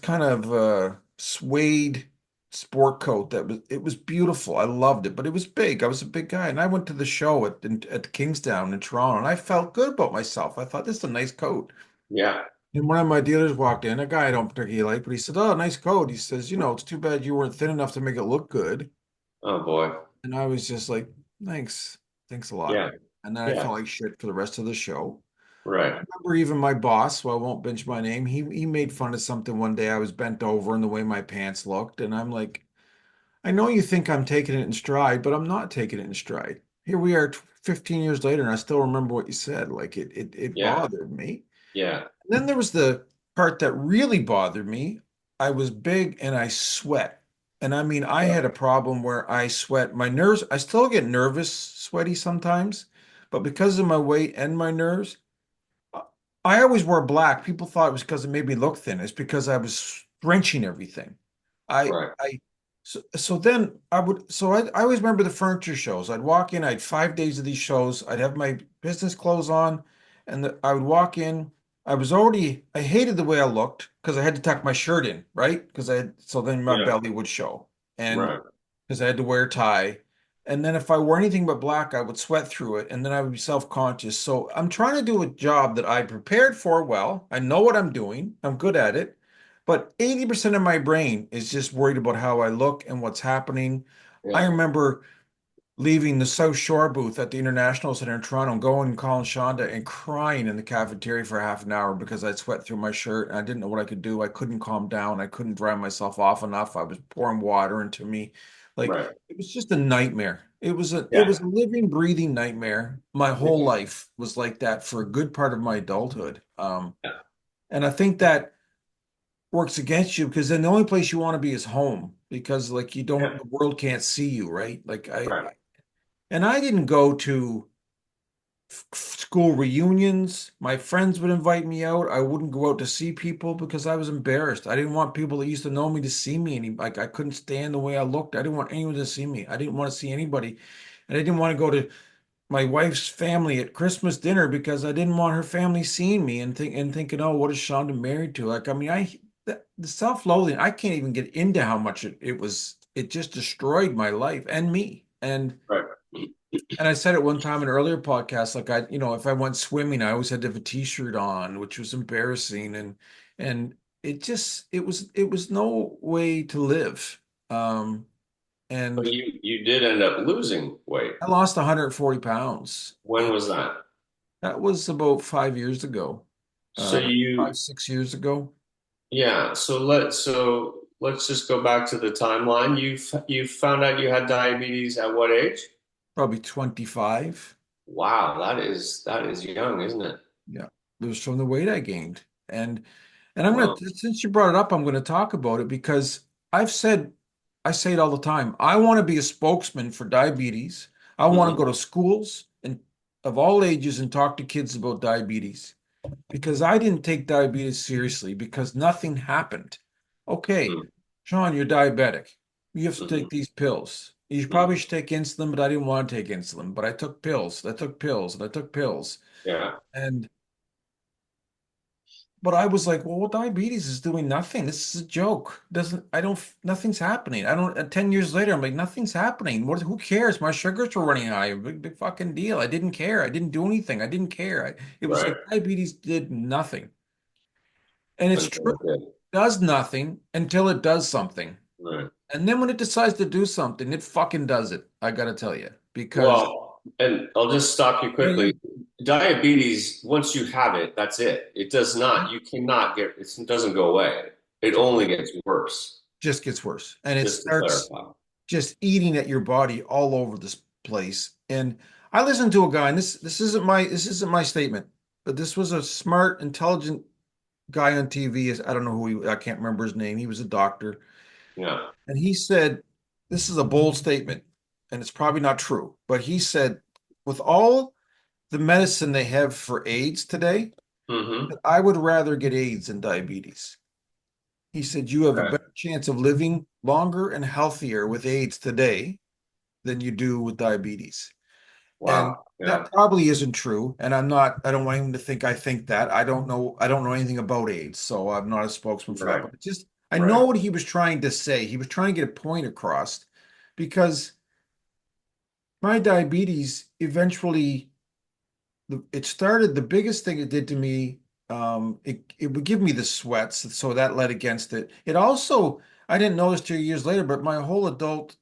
kind of suede sport coat it was beautiful. I loved it, but it was big. I was a big guy, and I went to the show at Kingsdown in Toronto, and I felt good about myself. I thought this is a nice coat. Yeah. And one of my dealers walked in, a guy I don't particularly like, but he said, "Oh, nice coat." He says, it's too bad you weren't thin enough to make it look good." Oh boy. And I was just like, "Thanks, thanks a lot." Yeah. And then I Yeah. felt like shit for the rest of the show. Right. Remember even my boss, so I won't bench my name, he made fun of something one day. I was bent over and the way my pants looked, and I'm like, I know you think I'm taking it in stride, but I'm not taking it in stride. Here we are 15 years later, and I still remember what you said. Like it Yeah. bothered me. Yeah. And then there was the part that really bothered me. I was big and I sweat. And I mean, I had a problem where I sweat. My nerves, I still get nervous, sweaty sometimes, but because of my weight and my nerves, I always wore black. People thought it was because it made me look thin. It's because I was drenching everything. Right. So then I always remember the furniture shows. I'd walk in, I had 5 days of these shows. I'd have my business clothes on, and I would walk in. I hated the way I looked because I had to tuck my shirt in, right? So then my Yeah. belly would show. And Right. because I had to wear a tie. And then if I wore anything but black, I would sweat through it and then I would be self-conscious. So I'm trying to do a job that I prepared for well. I know what I'm doing. I'm good at it. But 80% of my brain is just worried about how I look and what's happening. I Yeah. remember leaving the South Shore booth at the International Center in Toronto and going and calling Shonda and crying in the cafeteria for half an hour because I'd sweat through my shirt and I didn't know what I could do. I couldn't calm down. I couldn't dry myself off enough. I was pouring water into me. Like Right. it was just a nightmare. It Yeah. was a living, breathing nightmare. My whole Yeah. life was like that for a good part of my adulthood. Yeah. And I think that works against you because then the only place you want to be is home because like Yeah. the world can't see you, right? Right. And I didn't go to school reunions. My friends would invite me out. I wouldn't go out to see people because I was embarrassed. I didn't want people that used to know me to see me like I couldn't stand the way I looked. I didn't want anyone to see me. I didn't want to see anybody. And I didn't want to go to my wife's family at Christmas dinner because I didn't want her family seeing me and thinking, oh, what is Shonda married to? Like, I mean, the self-loathing, I can't even get into how much it just destroyed my life and me. Right. And I said it one time in an earlier podcast, like if I went swimming, I always had to have a t-shirt on, which was embarrassing. And it was no way to live. Um, But and you did end up losing weight. I lost 140 pounds. When was that? That was about 5 years ago. So five, you, 6 years ago. yeah. So let's just go back to the timeline. You found out you had diabetes at what age? Probably 25. Wow, that is young, isn't it? Yeah. It was from the weight I gained. And I'm gonna, Wow. since you brought it up, I'm gonna talk about it because I've said, I say it all the time. I want to be a spokesman for diabetes. I want to Hmm. go to schools and of all ages and talk to kids about diabetes because I didn't take diabetes seriously because nothing happened. Okay, Sean, you're diabetic. You have to Hmm. take these pills. You probably Hmm. should take insulin, but I didn't want to take insulin. But I took pills. I took pills and I took pills. Yeah. And but I was like, well, diabetes is doing nothing. This is a joke. Doesn't I don't nothing's happening. I don't 10 years later, I'm like, nothing's happening. Who cares? My sugars were running high. Big fucking deal. I didn't care. I didn't do anything. I didn't care. It was Right. like diabetes did nothing. And it's true, Until it it does nothing until it does something. Right. And then when it decides to do something, it fucking does it. I gotta tell you. Because Well, and I'll just stop you yeah, yeah, quickly. Diabetes, once you have it, that's it. It does yeah, not, you cannot get, it doesn't go away. It only gets worse, just gets worse. And it just to starts clarify. just eating at your body all over this place. And I listened to a guy, and this isn't my statement, but this was a smart, intelligent guy on TV. I don't know who I can't remember his name. He was a doctor, Yeah. and he said, "This is a bold statement, and it's probably not true." But he said, with all the medicine they have for AIDS today, Hmm. I would rather get AIDS than diabetes. He said, you have a Okay. better chance of living longer and healthier with AIDS today than you do with diabetes. And Wow. Yeah. that probably isn't true. And I don't want him to think I think that. I don't know anything about AIDS, so I'm not a spokesman for that. Right. But I know Right. what he was trying to say. He was trying to get a point across because my diabetes eventually, it started, the biggest thing it did to me, it would give me the sweats, so that led against it. It also, I didn't notice till years later, but my whole adult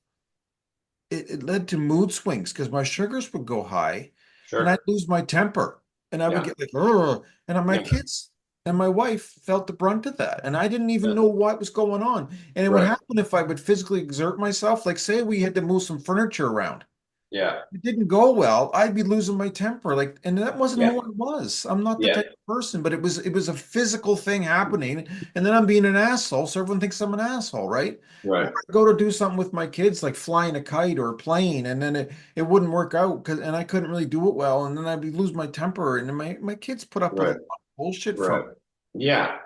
it led to mood swings because my sugars would go high and I'd Sure. lose my temper and I would Yeah. get like, "Ugh," and my Yeah. kids and my wife felt the brunt of that. And I didn't even Yeah. know what was going on. And it would Right. happen if I would physically exert myself. Like, say we had to move some furniture around. Yeah. It didn't go well. I'd be losing my temper. Like, and that wasn't Yeah. who I was. I'm not the Yeah. type of person, but it was a physical thing happening. And then I'm being an asshole, so everyone thinks I'm an asshole, right? Or Right. I go to do something with my kids, like flying a kite or a plane, and then it wouldn't work out because and I couldn't really do it well, and then I'd be lose my temper, and then my kids put up with a Right. lot of bullshit from Right. it. Yeah.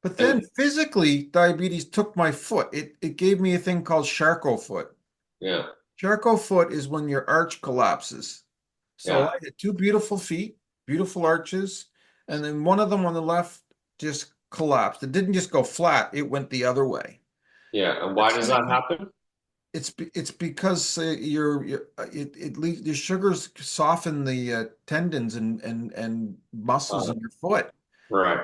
But then And physically, diabetes took my foot. It gave me a thing called Charcot foot. yeah. Charcot foot is when your arch collapses. So Yeah. I had two beautiful feet, beautiful arches, and then one of them on the left just collapsed. It didn't just go flat, it went the other way. Yeah. And why It's does like that happen? it's because the sugars soften the tendons and muscles in your foot. Right.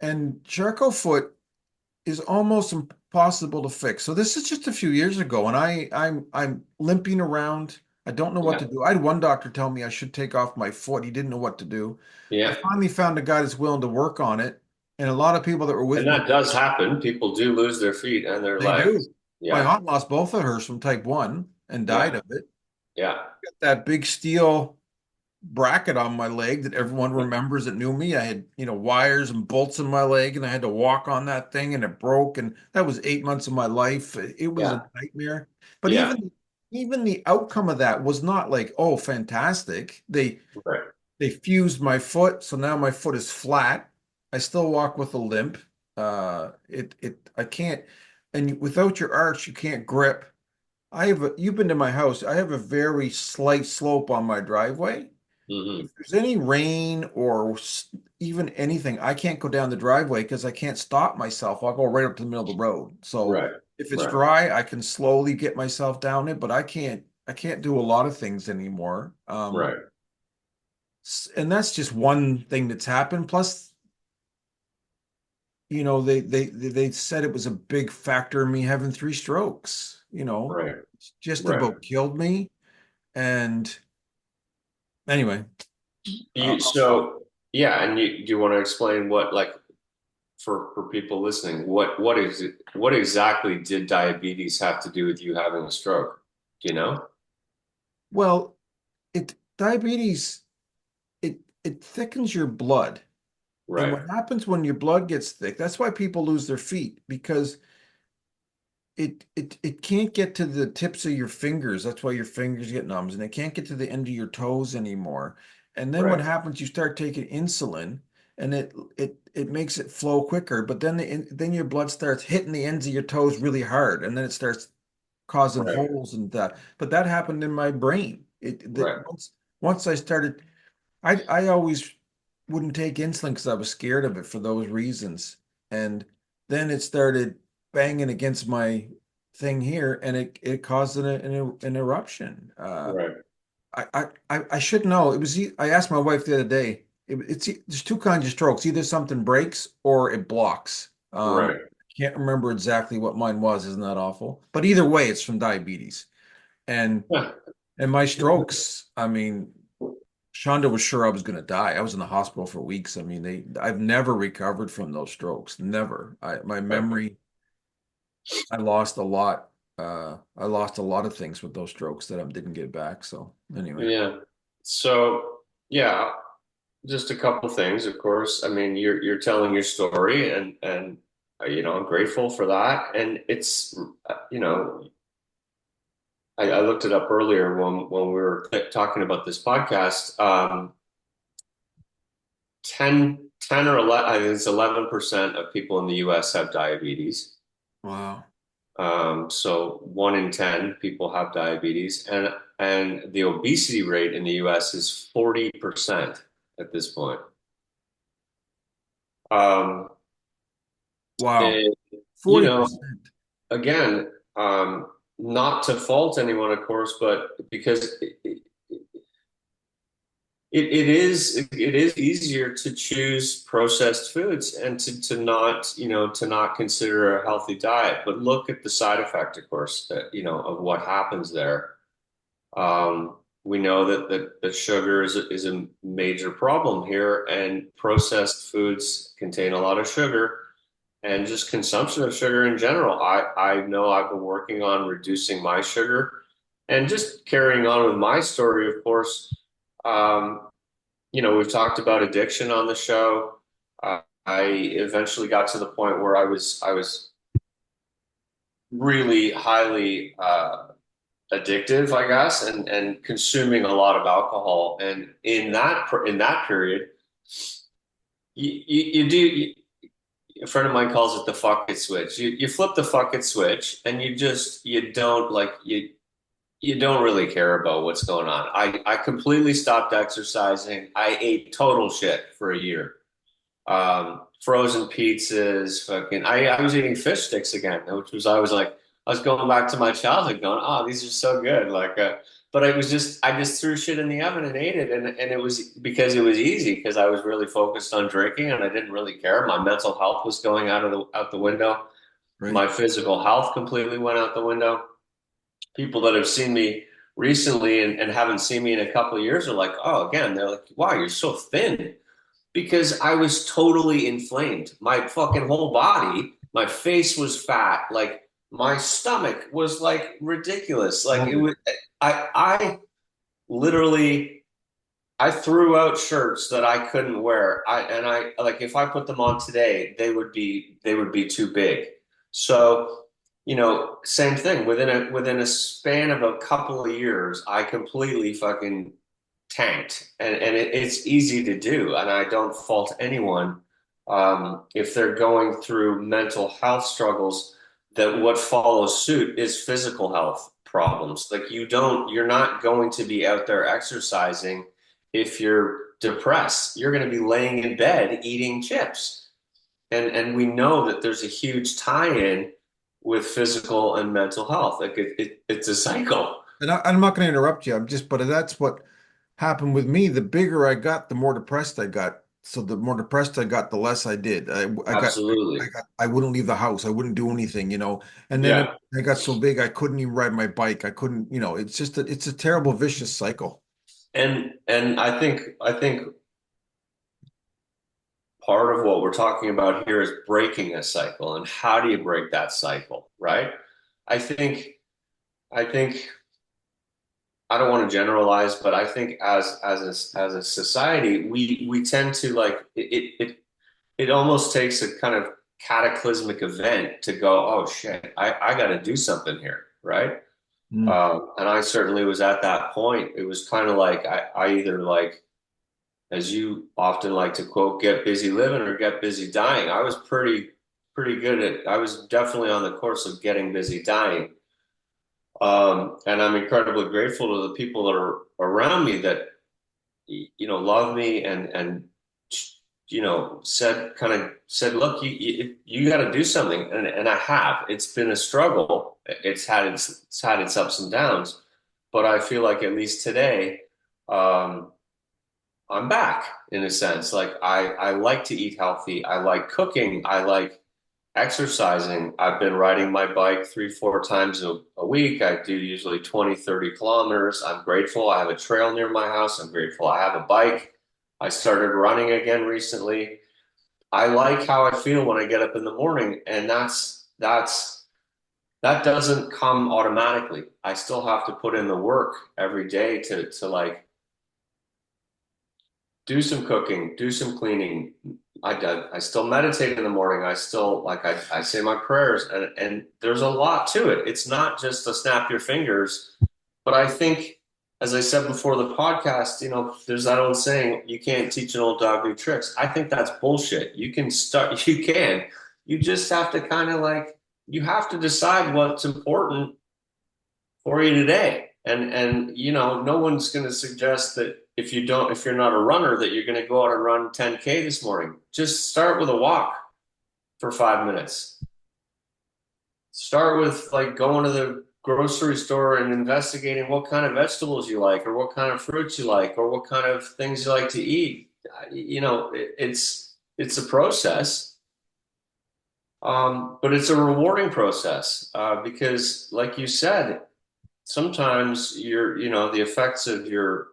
And Charcot foot is almost impossible to fix. So this is just a few years ago, and I'm limping around. I don't know what Yeah. to do. I had one doctor tell me I should take off my foot. He didn't know what to do. I Yeah. finally found a guy that's willing to work on it, and a lot of people that were And with me, that does happen. People do lose their feet and their they legs. do. My Yeah. aunt lost both of hers from type 1 and died Yeah. of it. Yeah. Got that big steel bracket on my leg that everyone remembers that knew me. I had, wires and bolts in my leg, and I had to walk on that thing, and it broke. And that was 8 months of my life. It was a Yeah. nightmare. But Yeah. even the outcome of that was not like, oh, fantastic. Right. They fused my foot, so now my foot is flat. I still walk with a limp. I can't, and without your arch, you can't grip. You've been to my house. I have a very slight slope on my driveway. Hmm. If there's any rain or even anything, I can't go down the driveway because I can't stop myself. I'll go right up to the middle of the road. So Right. if it's Right. dry, I can slowly get myself down it, but I can't do a lot of things anymore. Right. And that's just one thing that's happened. Plus, they said it was a big factor in me having 3 strokes. Right. It's just Right. about killed me. And anyway, You I'll stop. so Yeah, and do you want to explain what, like, for people listening, what is it, what exactly did diabetes have to do with you having a stroke? Do you know? Well, it diabetes it thickens your blood. And Right, what happens when your blood gets thick, that's why people lose their feet because it can't get to the tips of your fingers. That's why your fingers get numb, and it can't get to the end of your toes anymore. And then what right, happens, you start taking insulin and it makes it flow quicker, but then your blood starts hitting the ends of your toes really hard and then it starts causing right, holes and that. But that happened in my brain. It that right. once I started I always wouldn't take insulin because I was scared of it for those reasons. And then it started banging against my thing here, and it caused an eruption. Right. I should know. I asked my wife the other day. There's two kinds of strokes. Either something breaks or it blocks. Right. Can't remember exactly what mine was. Isn't that awful? But either way, it's from diabetes. And Yeah. and my strokes, I mean, Shonda was sure I was going to die. I was in the hospital for weeks. I mean, I've never recovered from those strokes. Never. My memory, I lost a lot. I lost a lot of things with those strokes that I didn't get back. So anyway, Yeah. So, yeah, just a couple things, of course. I mean, you're telling your story, and I'm grateful for that. And it's you know, I looked it up earlier when we were talking about this podcast. 10 or 11, I think it's 11% of people in the US have diabetes. wow. So 1 in 10 people have diabetes, and the obesity rate in the US is 40% at this point. Um, Wow. and, you know, 40%. again, not to fault anyone, of course, but because it is easier to choose processed foods and to not to not consider a healthy diet. But look at the side effect, of course, that of what happens there. We know that sugar is a major problem here, and processed foods contain a lot of sugar, and just consumption of sugar in general. I know I've been working on reducing my sugar, and just carrying on with my story, of course. We've talked about addiction on the show. I eventually got to the point where I was really highly addictive, I guess, and consuming a lot of alcohol. And in that period, you do. A friend of mine calls it the fuck it switch. You flip the fuck it switch, and you don't really care about what's going on. I completely stopped exercising. I ate total shit for a year. Frozen pizzas, fucking. I was eating fish sticks again, which was I was going back to my childhood, going, oh, these are so good. But I just threw shit in the oven and ate it, and it was because it was easy because I was really focused on drinking and I didn't really care. My mental health was going out the window. Right. My physical health completely went out the window. People that have seen me recently and haven't seen me in a couple of years are like, oh, again, they're like, wow, you're so thin because I was totally inflamed. My fucking whole body, my face was fat, like my stomach was like ridiculous. Like it Oh, was, I literally, I threw out shirts that I couldn't wear. I like if I put them on today, they would be too big. So, same thing within a span of a couple of years, I completely fucking tanked, and it's easy to do, and I don't fault anyone if they're going through mental health struggles. That what follows suit is physical health problems. Like you're not going to be out there exercising if you're depressed. You're going to be laying in bed eating chips, and we know that there's a huge tie-in with physical and mental health. Like it's a cycle. and I'm not going to interrupt you. But that's what happened with me. The bigger I got, the more depressed I got. So the more depressed I got, the less I did. Absolutely. I wouldn't leave the house. I wouldn't do anything, And then Yeah. I got so big, I couldn't even ride my bike. I couldn't, it's a terrible, vicious cycle. And I think part of what we're talking about here is breaking a cycle. And how do you break that cycle, right? I think, I think, I don't want to generalize, but I think as a society, we tend to like it almost takes a kind of cataclysmic event to go, oh shit, I got to do something here, right? Mm. And I certainly was at that point. It was kind of like I either like, as you often like to quote, get busy living or get busy dying. I was pretty good at, I was definitely on the course of getting busy dying. And I'm incredibly grateful to the people that are around me that, love me and said, look, you got to do something, and I have. It's been a struggle. It's had its ups and downs, but I feel like at least today, um, I'm back in a sense. Like I like to eat healthy. I like cooking. I like exercising. I've been riding my bike 3, 4 times a week. I do usually 20, 30 kilometers. I'm grateful. I have a trail near my house. I'm grateful I have a bike. I started running again recently. I like how I feel when I get up in the morning, and that doesn't come automatically. I still have to put in the work every day to like do some cooking, do some cleaning. I still meditate in the morning. I still like I say my prayers, and there's a lot to it. It's not just to snap your fingers, but I think, as I said before the podcast, there's that old saying, you can't teach an old dog new tricks. I think that's bullshit. You can start, you can. You just have to kind of like, you have to decide what's important for you today. And no one's going to suggest that if you're not a runner, that you're going to go out and run 10K this morning. Just start with a walk for 5 minutes. Start with like going to the grocery store and investigating what kind of vegetables you like, or what kind of fruits you like, or what kind of things you like to eat. It's a process, but it's a rewarding process, because, like you said, sometimes the effects of your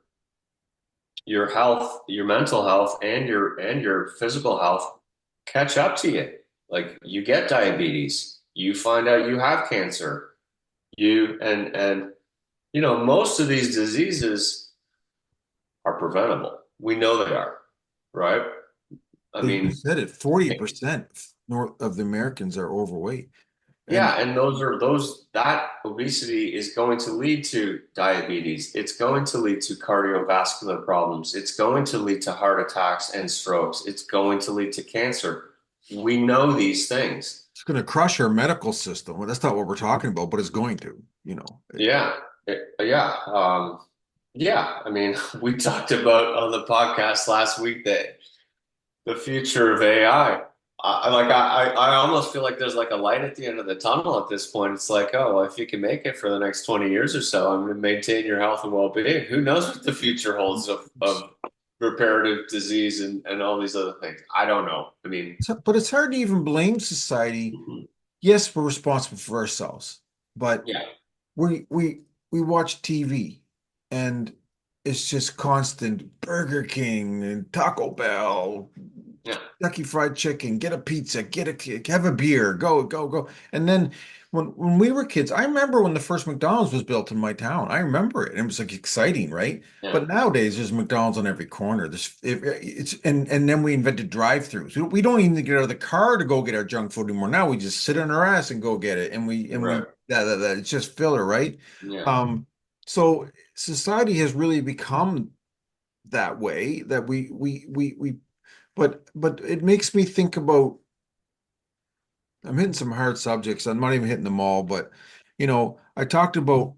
health, your mental health, and your physical health catch up to you. Like you get diabetes, you find out you have cancer, most of these diseases are preventable. We know they are, right? I You mean, said it, 40% north of the Americans are overweight. And yeah, and that obesity is going to lead to diabetes. It's going to lead to cardiovascular problems. It's going to lead to heart attacks and strokes. It's going to lead to cancer. We know these things. it's going to crush our medical system. Well, that's not what we're talking about, but it's going to. Yeah. Yeah. Yeah. I mean, we talked about on the podcast last week that the future of AI. I almost feel like there's like a light at the end of the tunnel at this point. It's like, oh, well, if you can make it for the next 20 years or so, I'm going to maintain your health and well-being. Who knows what the future holds of reparative disease and all these other things? I don't know. I mean, But it's hard to even blame society. mhm. Yes, we're responsible for ourselves, but Yeah, we watch TV and it's just constant Burger King and Taco Bell, yeah, Kentucky Fried Chicken, get a pizza, have a beer, go, go, go. And then when we were kids, I remember when the first McDonald's was built in my town. I remember it. And it was like exciting, right? yeah, But nowadays there's McDonald's on every corner. It's and then we invented drive-throughs. We don't even get out of the car to go get our junk food anymore. Now we just sit on our ass and go get it. And we right. that it's just filler, right? Yeah, Um, so society has really become that way that we but it makes me think about, I'm hitting some hard subjects. I'm not even hitting them all, but I talked about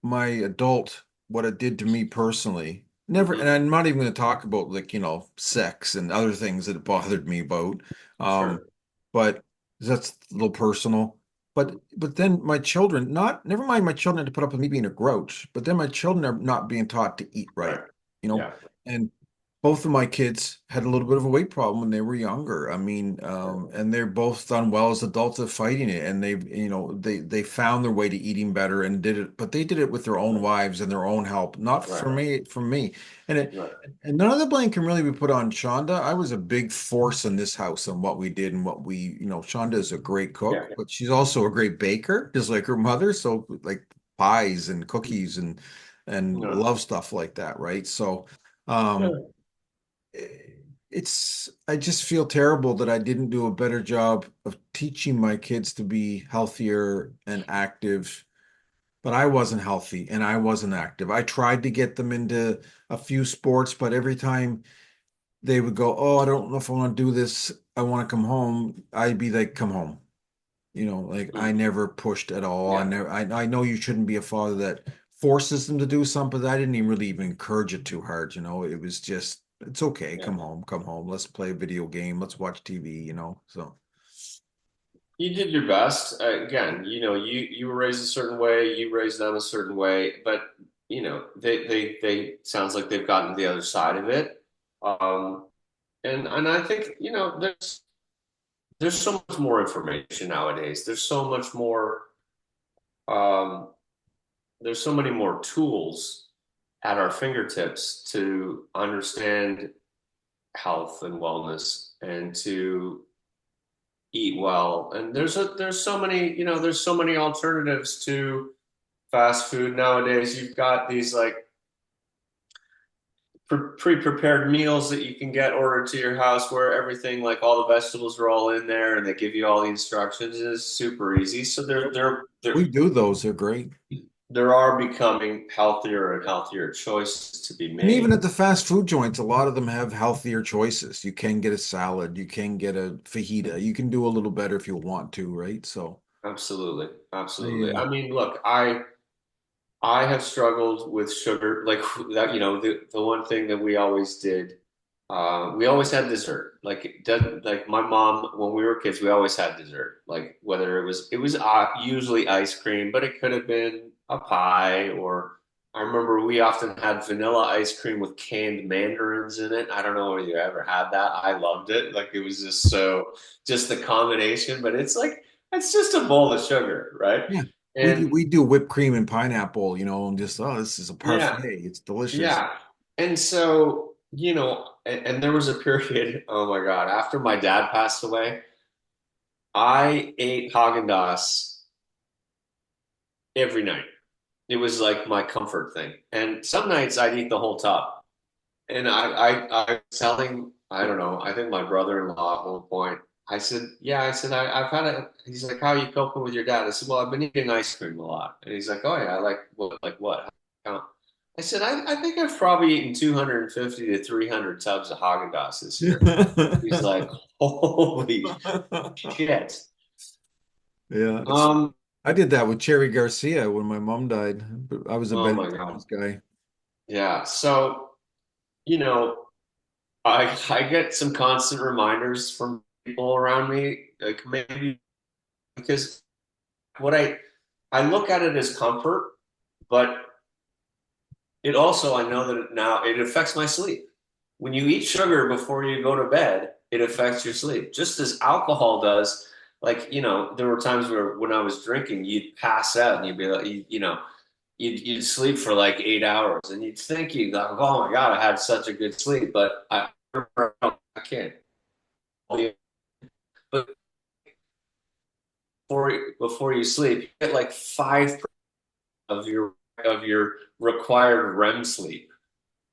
my adult, what it did to me personally. Never, hmm, and I'm not even going to talk about like, sex and other things that it bothered me about. Um, sure. but that's a little personal. But then my children, never mind my children had to put up with me being a grouch, but then my children are not being taught to eat right, Right. you know, Yeah. and Both of my kids had a little bit of a weight problem when they were younger. I mean, and they're both done well as adults at fighting it. And they found their way to eating better and did it, but they did it with their own wives and their own help, not Right, for me, from me. And right. and none of the blame can really be put on Shonda. I was a big force in this house on what we did and what Shonda is a great Yeah, cook, but she's also a great baker, just like her mother. So like pies and cookies and yeah. love stuff like that, right? So. Um, Yeah. I just feel terrible that I didn't do a better job of teaching my kids to be healthier and active, but I wasn't healthy and I wasn't active. I tried to get them into a few sports, but every time they would go, "Oh, I don't know if I want to do this. I want to come home." I'd be like, "Come home." Like I Mm. never pushed at all. Yeah. I know you shouldn't be a father that forces them to do something, but I didn't even really even encourage it too hard. It was just, it's okay, Yeah. come home, let's play a video game, let's watch TV. So You did your best. Again, you were raised a certain way, you raised them a certain way, but they sounds like they've gotten to the other side of it. Um, and I think, there's so much more information nowadays. Um, there's so many more tools at our fingertips to understand health and wellness and to eat well. And there's so many alternatives to fast food nowadays. You've got these like pre-prepared meals that you can get ordered to your house where everything, like all the vegetables are all in there and they give you all the instructions. It's super easy. So yep, we do those, they're great. there are becoming healthier and healthier choices to be And even made. at the fast food joints, a lot of them have healthier choices. You can get a salad, you can get a fajita, you can do a little better if you want to, right? So Absolutely. Absolutely. I I mean, look, I have struggled with sugar, like that, the one thing that we always did, we always had dessert. Like it doesn't like my mom when we were kids, we always had dessert. Like whether it was usually ice cream, but it could have been a pie or I remember we often had vanilla ice cream with canned mandarins in it. I don't know if you ever had that. I loved it. Like it was just the combination, but it's just a bowl of sugar, right? Yeah. And We do whipped cream and pineapple, and just, oh, this is a yeah, parfait. It's delicious. yeah. And so, and there was a period, oh my God, after my dad passed away, I ate Haagen-Dazs every night. It was like my comfort thing. And some nights I'd eat the whole tub. And I was telling, I don't know, I think my brother-in-law at one point, I said, yeah, I said, I've had a, he's like, how are you coping with your dad? I said, well, I've been eating ice cream a lot. And he's like, oh yeah, like what? I said, I think I've probably eaten 250 to 300 tubs of Haagen-Dazs this year. He's like, holy shit. Yeah, Um, I did that with Cherry Garcia when my mom died. But I was a oh Ben my God. Jerry's guy. Yeah. So, you know, I get some constant reminders from people around me, like maybe because what I look at it as comfort, but it also I know that now it affects my sleep. When you eat sugar before you go to bed, it affects your sleep, just as alcohol does. Like, there were times where when I was drinking, you'd pass out and you'd be like, you'd sleep for like 8 hours and you'd think you'd like, oh my God, I had such a good sleep, but I can't. But before you sleep, you get like 5% of your required REM sleep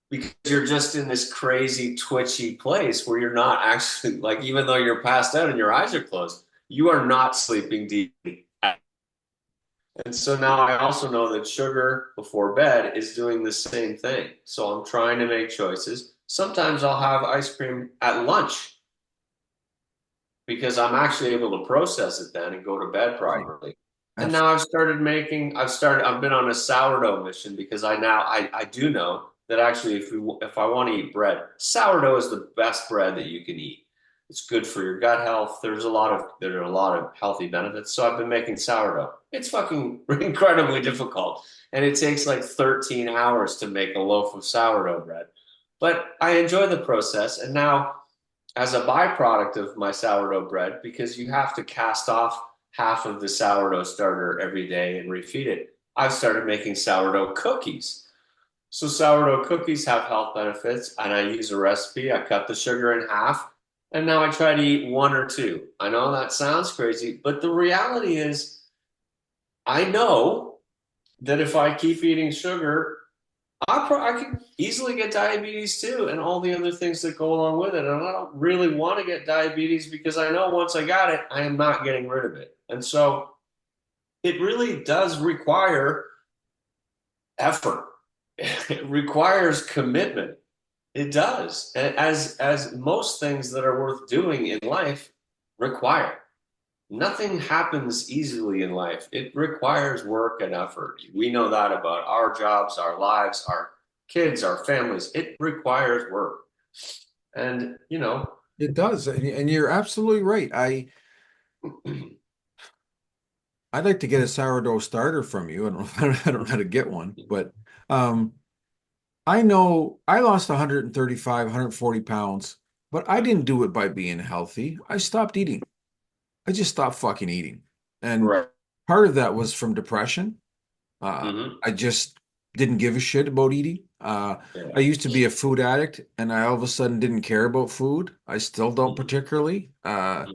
because you're just in this crazy twitchy place where you're not actually like even though you're passed out and your eyes are closed, you are not sleeping deeply. And so now I also know that sugar before bed is doing the same thing. So I'm trying to make choices. Sometimes I'll have ice cream at lunch because I'm actually able to process it then and go to bed Right. properly. And now Absolutely. I've been on a sourdough mission because I do know that actually if I want to eat bread, sourdough is the best bread that you can eat. It's good for your gut health. There are a lot of healthy benefits. So I've been making sourdough. It's fucking incredibly difficult. And it takes like 13 hours to make a loaf of sourdough bread. but I enjoy the process. And now, as a byproduct of my sourdough bread, because you have to cast off half of the sourdough starter every day and refeed it, I've started making sourdough cookies. So sourdough cookies have health benefits, and I use a recipe. I cut the sugar in half, and now I try to eat one or two. I know that sounds crazy, but the reality is, I know that if I keep eating sugar, I could easily get diabetes too, and all the other things that go along with it. And I don't really want to get diabetes because I know once I got it, I am not getting rid of it. And so it really does require effort. It requires commitment. It does, as most things that are worth doing in life require. Nothing happens easily in life. It requires work and effort. We know that about our jobs, our lives, our kids, our families. It requires work. And, It does, and you're absolutely right. I'd like to get a sourdough starter from you. I don't know, I don't know how to get one, but um, I know I lost 135, 140 pounds, but I didn't do it by being healthy. I stopped eating. I just stopped fucking eating. And right. part of that was from depression. Hmm. I just didn't give a shit about eating. I Yeah. used to be a food addict and I all of a sudden didn't care about food. I still don't Hmm. particularly. Hmm.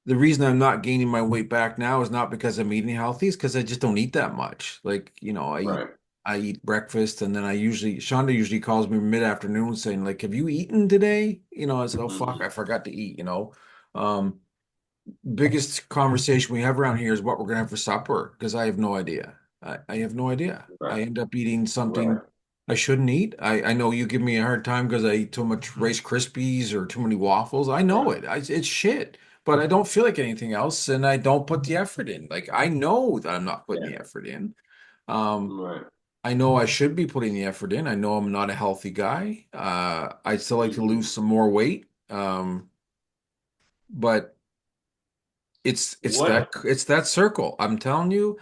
The reason I'm not gaining my weight back now is not because I'm eating healthy, it's because I just don't eat that much. Like, Right. I eat breakfast and then Shonda usually calls me mid-afternoon saying, like, have you eaten today? I said, oh fuck, Hmm. I forgot to eat. Um, biggest conversation we have around here is what we're gonna have for supper because I have no idea. I have no idea. Right. I end up eating something Right. I shouldn't eat. I know you give me a hard time because I eat too much Rice Krispies or too many waffles. I know Right. it. It's shit, but I don't feel like anything else, and I don't put the effort in. Like I know that I'm not putting Yeah. the effort in. Um, Right. I know I should be putting the effort in. I know I'm not a healthy guy. I'd still like to lose Hmm. some more weight. But What? it's that circle. I'm telling you,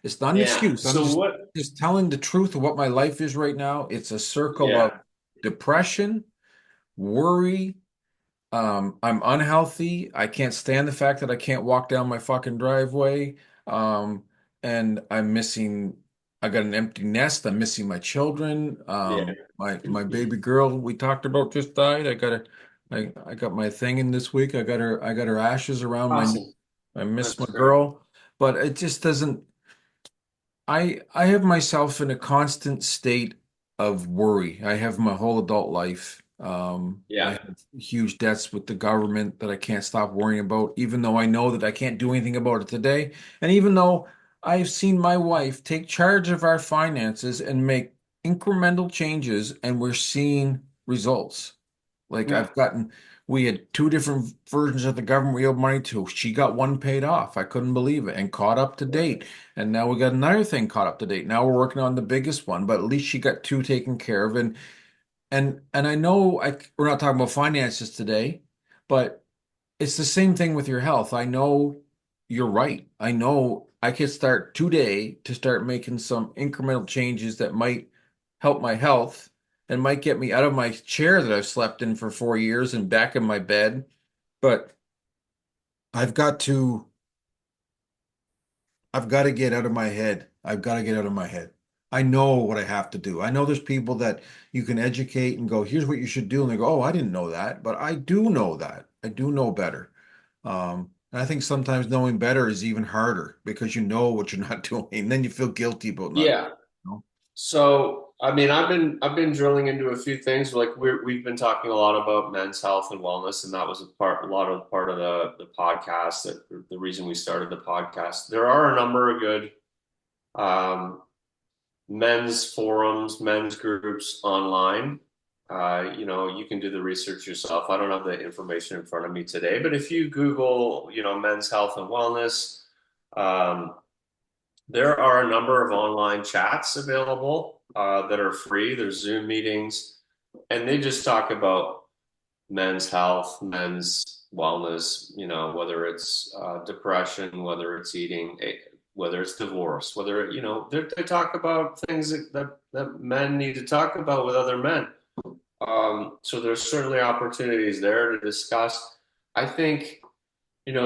it's not an Yeah. excuse. I'm So just what? just telling the truth of what my life is right now. It's a circle of Yeah. depression, worry. I'm unhealthy. I can't stand the fact that I can't walk down my fucking driveway. Um, and I got an empty nest. I'm missing my children. Yeah. My baby girl we talked about just died. I got my thing in this week. I got her ashes around my neck. Awesome. I miss my That's great. girl, but it just doesn't. I have myself in a constant state of worry. I have my whole adult life. I Yeah. have huge debts with the government that I can't stop worrying about, even though I know that I can't do anything about it today. And even though I've seen my wife take charge of our finances and make incremental changes, and we're seeing results. Like Yeah. we had two different versions of the government we owed money to. She got one paid off. I couldn't believe it and caught up to date. And now we got another thing caught up to date. Now we're working on the biggest one, but at least she got two taken care of. And I know we're not talking about finances today, but it's the same thing with your health. I know you're right. I know I could start today to start making some incremental changes that might help my health and might get me out of my chair that I've slept in for 4 years and back in my bed. But I've got to I've got to get out of my head. I've got to get out of my head. I know what I have to do. I know there's people that you can educate and go, here's what you should do. And they go, oh, I didn't know that. But I do know that. I do know better. And I think sometimes knowing better is even harder because you know what you're not doing. And then you feel guilty about not doing Yeah. it. So, I mean, I've been drilling into a few things. Like we've been talking a lot about men's health and wellness, and that was a lot of part of the podcast. That the reason we started the podcast. There are a number of good um, men's forums, men's groups online. You can do the research yourself. I don't have the information in front of me today, but if you Google, men's health and wellness, um, there are a number of online chats available that are free. There's Zoom meetings, and they just talk about men's health, men's wellness, whether it's depression, whether it's eating, whether it's divorce, whether, they talk about things that men need to talk about with other men. So there's certainly opportunities there to discuss. I think,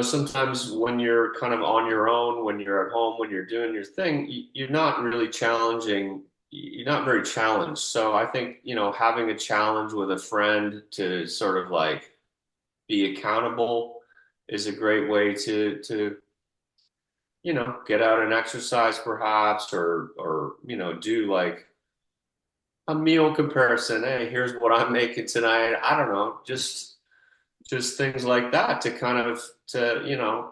sometimes when you're kind of on your own, when you're at home, when you're doing your thing, you're not really challenging. You're not very challenged. So I think, having a challenge with a friend to sort of like be accountable is a great way to get out and exercise perhaps, or do like a meal comparison. Hey, here's what I'm making tonight. I don't know, just things like that to kind of to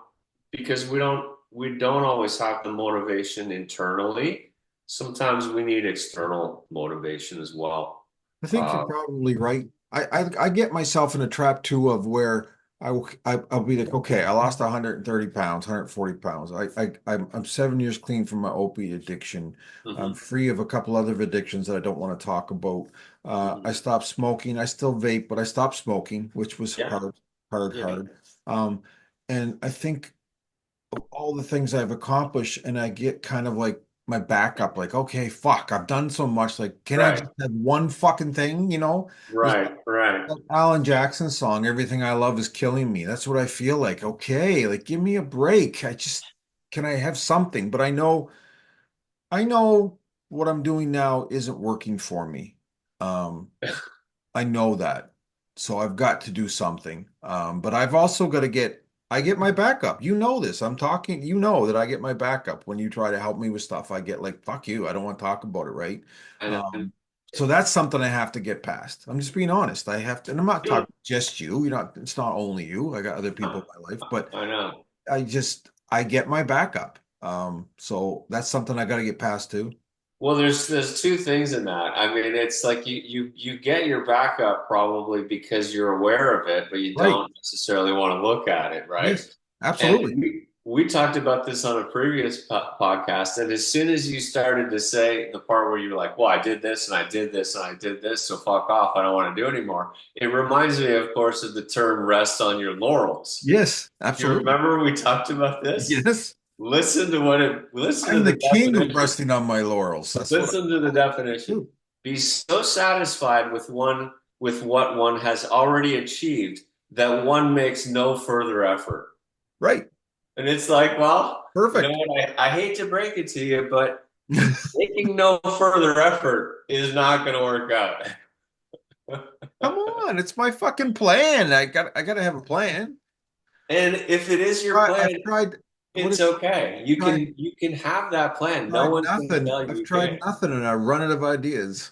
because we don't always have the motivation internally. Sometimes we need external motivation as well. I think you're Uh, probably right. I get myself in a trap too of where I'll be like, okay, I lost 130 pounds, 140 pounds. I'm 7 years clean from my opiate addiction. I'm mhm, free of a couple other addictions that I don't want to talk about. I mhm. stopped smoking. I still vape, but I stopped smoking, which was Yeah, hard, hard, yeah, hard. Um, and I think of all the things I've accomplished, and I get kind of like my backup, like, okay, fuck, I've done so much. Like, can I right, just have one fucking thing, There's right, right. that Alan Jackson song, Everything I Love Is Killing Me. That's what I feel like. Okay, like give me a break. Can I have something? But I know what I'm doing now isn't working for me. Um, I know that. So I've got to do something. But I've also got to I get my backup. You know this. I'm talking, you know that I get my backup when you try to help me with stuff. I get like, fuck you. I don't want to talk about it, right? And Um, so that's something I have to get past. I'm just being honest. I have to, and I'm not you talking just you. It's not only you. I got other people in my life, but I know. I get my backup. So that's something I got to get past too. Well, there's two things in that. I mean, it's like you get your backup probably because you're aware of it, but you Right. don't necessarily want to look at it, right? Yes, And absolutely. we talked about this on a previous podcast, and as soon as you started to say the part where you're like, "Well, I did this and I did this and I did this, so fuck off, I don't want to do it anymore." It reminds me, of course, of the term "rest on your laurels." Yes, You absolutely. remember we talked about this? Yes. Listen to I'm the the king of definition. resting on my laurels. That's what Listen to the I definition. do. Be so satisfied with what one has already achieved that one makes no further effort. Right. And it's like, well, you know Perfect. what? I hate to break it to you, but making no further effort is not going to work out. Come on, it's my fucking plan. I gotta have a plan. And if it is your plan, I've tried what it's is okay. You tried can you can have that plan. No tried one's going to nothing. tell you I've you tried can't. nothing and I run out of ideas.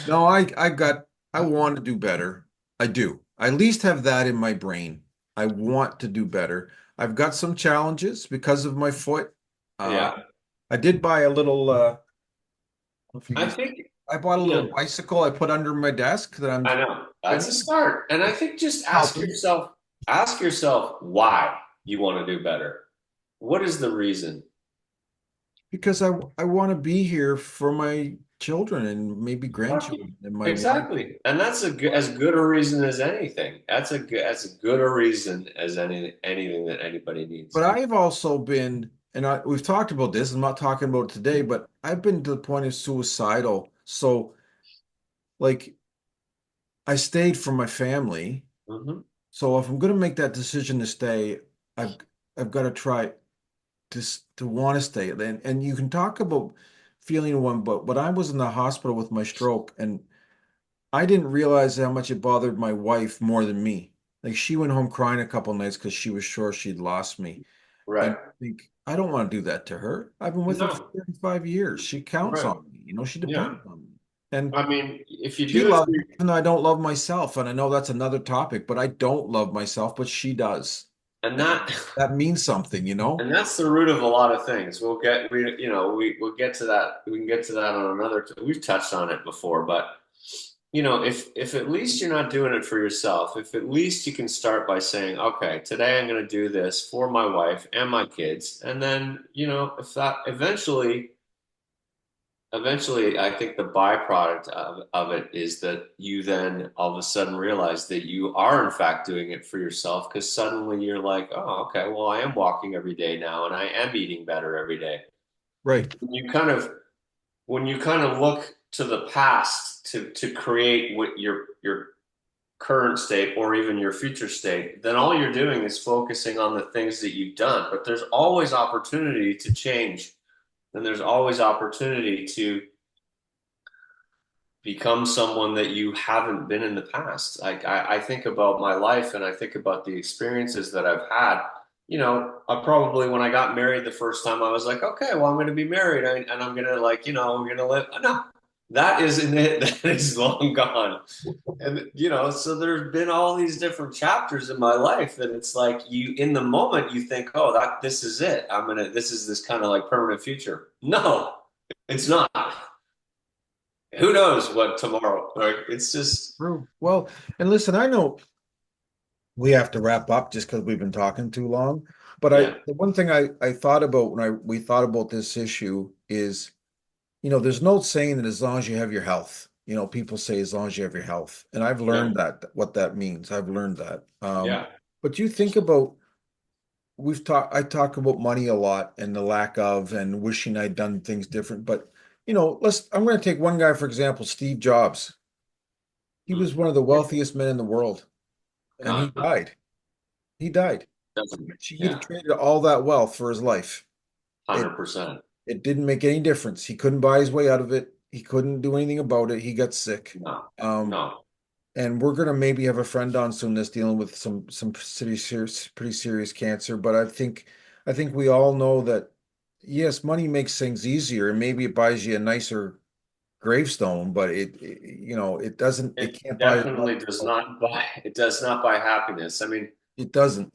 No, I want to do better. I do. I at least have that in my brain. I want to do better. I've got some challenges because of my foot. Uh Yeah. I did buy a little if you I can think, I bought a you little know, bicycle I put under my desk that I'm I know. That's a spinning. start. And I think just Helping ask yourself why you want to do better. What is the reason? because I want to be here for my children and maybe grandchildren and my wife. Exactly. And that's as good a reason as anything. That's a good a reason as anything that anybody But needs. I've also been, and we've talked about this. I'm not talking about it today, but I've been to the point of suicidal. So, like, I stayed for my family. Hmm. So if I'm going to make that decision to stay, I've I've got to try to want to stay. And you can talk about feeling one, but when I was in the hospital with my stroke, and I didn't realize how much it bothered my wife more than me. Like she went home crying a couple nights because she was sure she'd lost me. And Right. I think I don't want to do that to her. I've been with her for No. 35 years. She counts Right. on me. She Yeah. depends on me. And I mean, if you she do it loves for me, even though I don't love myself. And I know that's another topic, but I don't love myself, but she does. and And that that means something. and that's the root of a lot of things. We'll get to that. We can get to that on another. We've touched on it before, but if at least you're not doing it for yourself, if at least you can start by saying, okay, today I'm going to do this for my wife and my kids, and then if that eventually, I think the byproduct of it is that you then all of a sudden realize that you are in fact doing it for yourself because suddenly you're like, oh, okay, well, I am walking every day now and I am eating better every day. right. You kind of when you kind of look to the past to create what your current state or even your future state, then all you're doing is focusing on the things that you've done. But there's always opportunity to change, and there's always opportunity to become someone that you haven't been in the past. I think about my life and I think about the experiences that I've had. I probably, when I got married the first time, I was like, okay, well, I'm going to be married and I'm going to we're going to live. No, that isn't it. That is long gone. And, so there's been all these different chapters in my life that it's like in the moment, you think, oh, this is it. This is this kind of like permanent future. No, it's not. Who knows what tomorrow, right? It's just True. Well, and listen, I know we have to wrap up just because we've been talking too long. But yeah, the one thing I thought about when we thought about this issue is, there's no saying that as long as you have your health. People say as long as you have your health, and I've learned that what that means. I've learned that. yeah. But you think about I talk about money a lot and the lack of and wishing I'd done things different. But I'm going to take one guy for example, Steve Jobs. He was one of the wealthiest men in the world, and he died. He died. He Yeah, traded all that wealth for his life. 100%. It didn't make any difference. He couldn't buy his way out of it. He couldn't do anything about it. He got sick. No, Um, no. and we're gonna maybe have a friend on soon that's dealing with some pretty serious cancer. But I think we all know that yes, money makes things easier, and maybe it buys you a nicer gravestone, but it doesn't. It It can't buy. definitely does not buy. It does not buy happiness. I mean, It doesn't.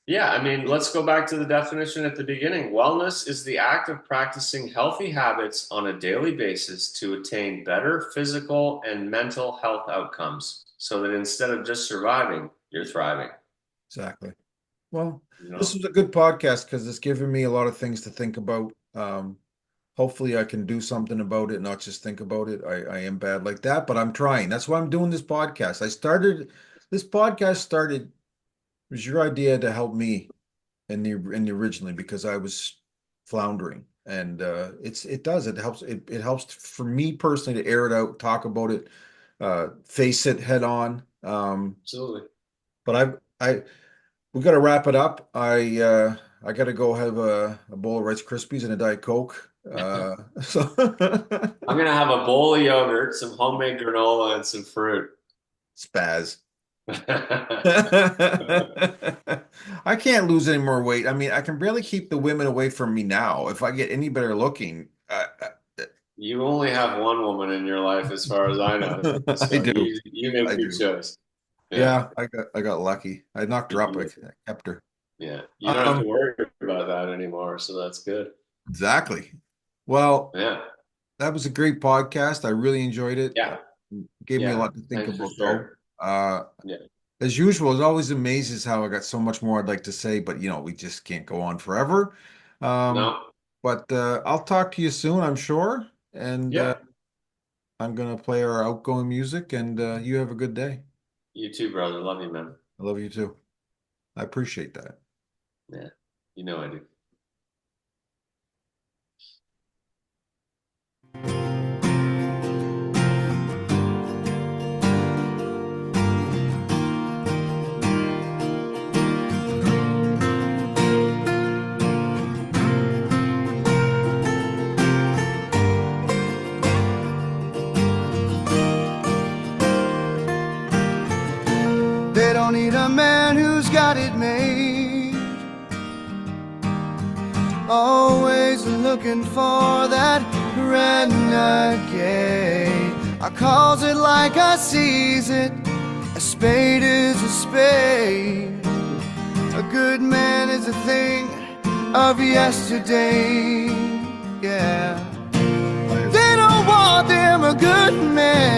yeah, I mean, let's go back to the definition at the beginning. Wellness is the act of practicing healthy habits on a daily basis to attain better physical and mental health outcomes so that instead of just surviving, you're thriving. Exactly. Well, You know? this was a good podcast because it's given me a lot of things to think about. Hopefully I can do something about it, not just think about it. I am bad like that, but I'm trying. That's why I'm doing this podcast. This podcast started, it was your idea to help me in the originally because I was floundering. And it helps for me personally to air it out, talk about it, face it head on. Absolutely. But we got to wrap it up. I got to go have a bowl of Rice Krispies and a Diet Coke. So I'm gonna have a bowl of yogurt, some homemade granola, and some fruit. spaz. I can't lose any more weight. I mean, I can barely keep the women away from me now. If I get any better looking, You only have one woman in your life, as far as I know. So I do. you make I your do. choice. Yeah, I got lucky. I knocked her up. I kept her. Yeah, you don't have to Um, worry about that anymore, so that's good. exactly. Well, Yeah, that was a great podcast. I really enjoyed it. yeah, Gave me a yeah. lot to think Thanks for about, though. sure. Yeah, As usual, it always amazes how I got so much more I'd like to say, but we just can't go on forever. Um, no, but I'll talk to you soon, I'm sure. And yeah. I'm gonna play our outgoing music, and you have a good day. You too, brother. Love you, man. I love you too. I appreciate that. Yeah, you know I do. They don't need a man who's got it made. Always looking for that renegade. I calls it like I sees it. A spade is a spade. A good man is a thing of yesterday. Yeah. They don't want them a good man.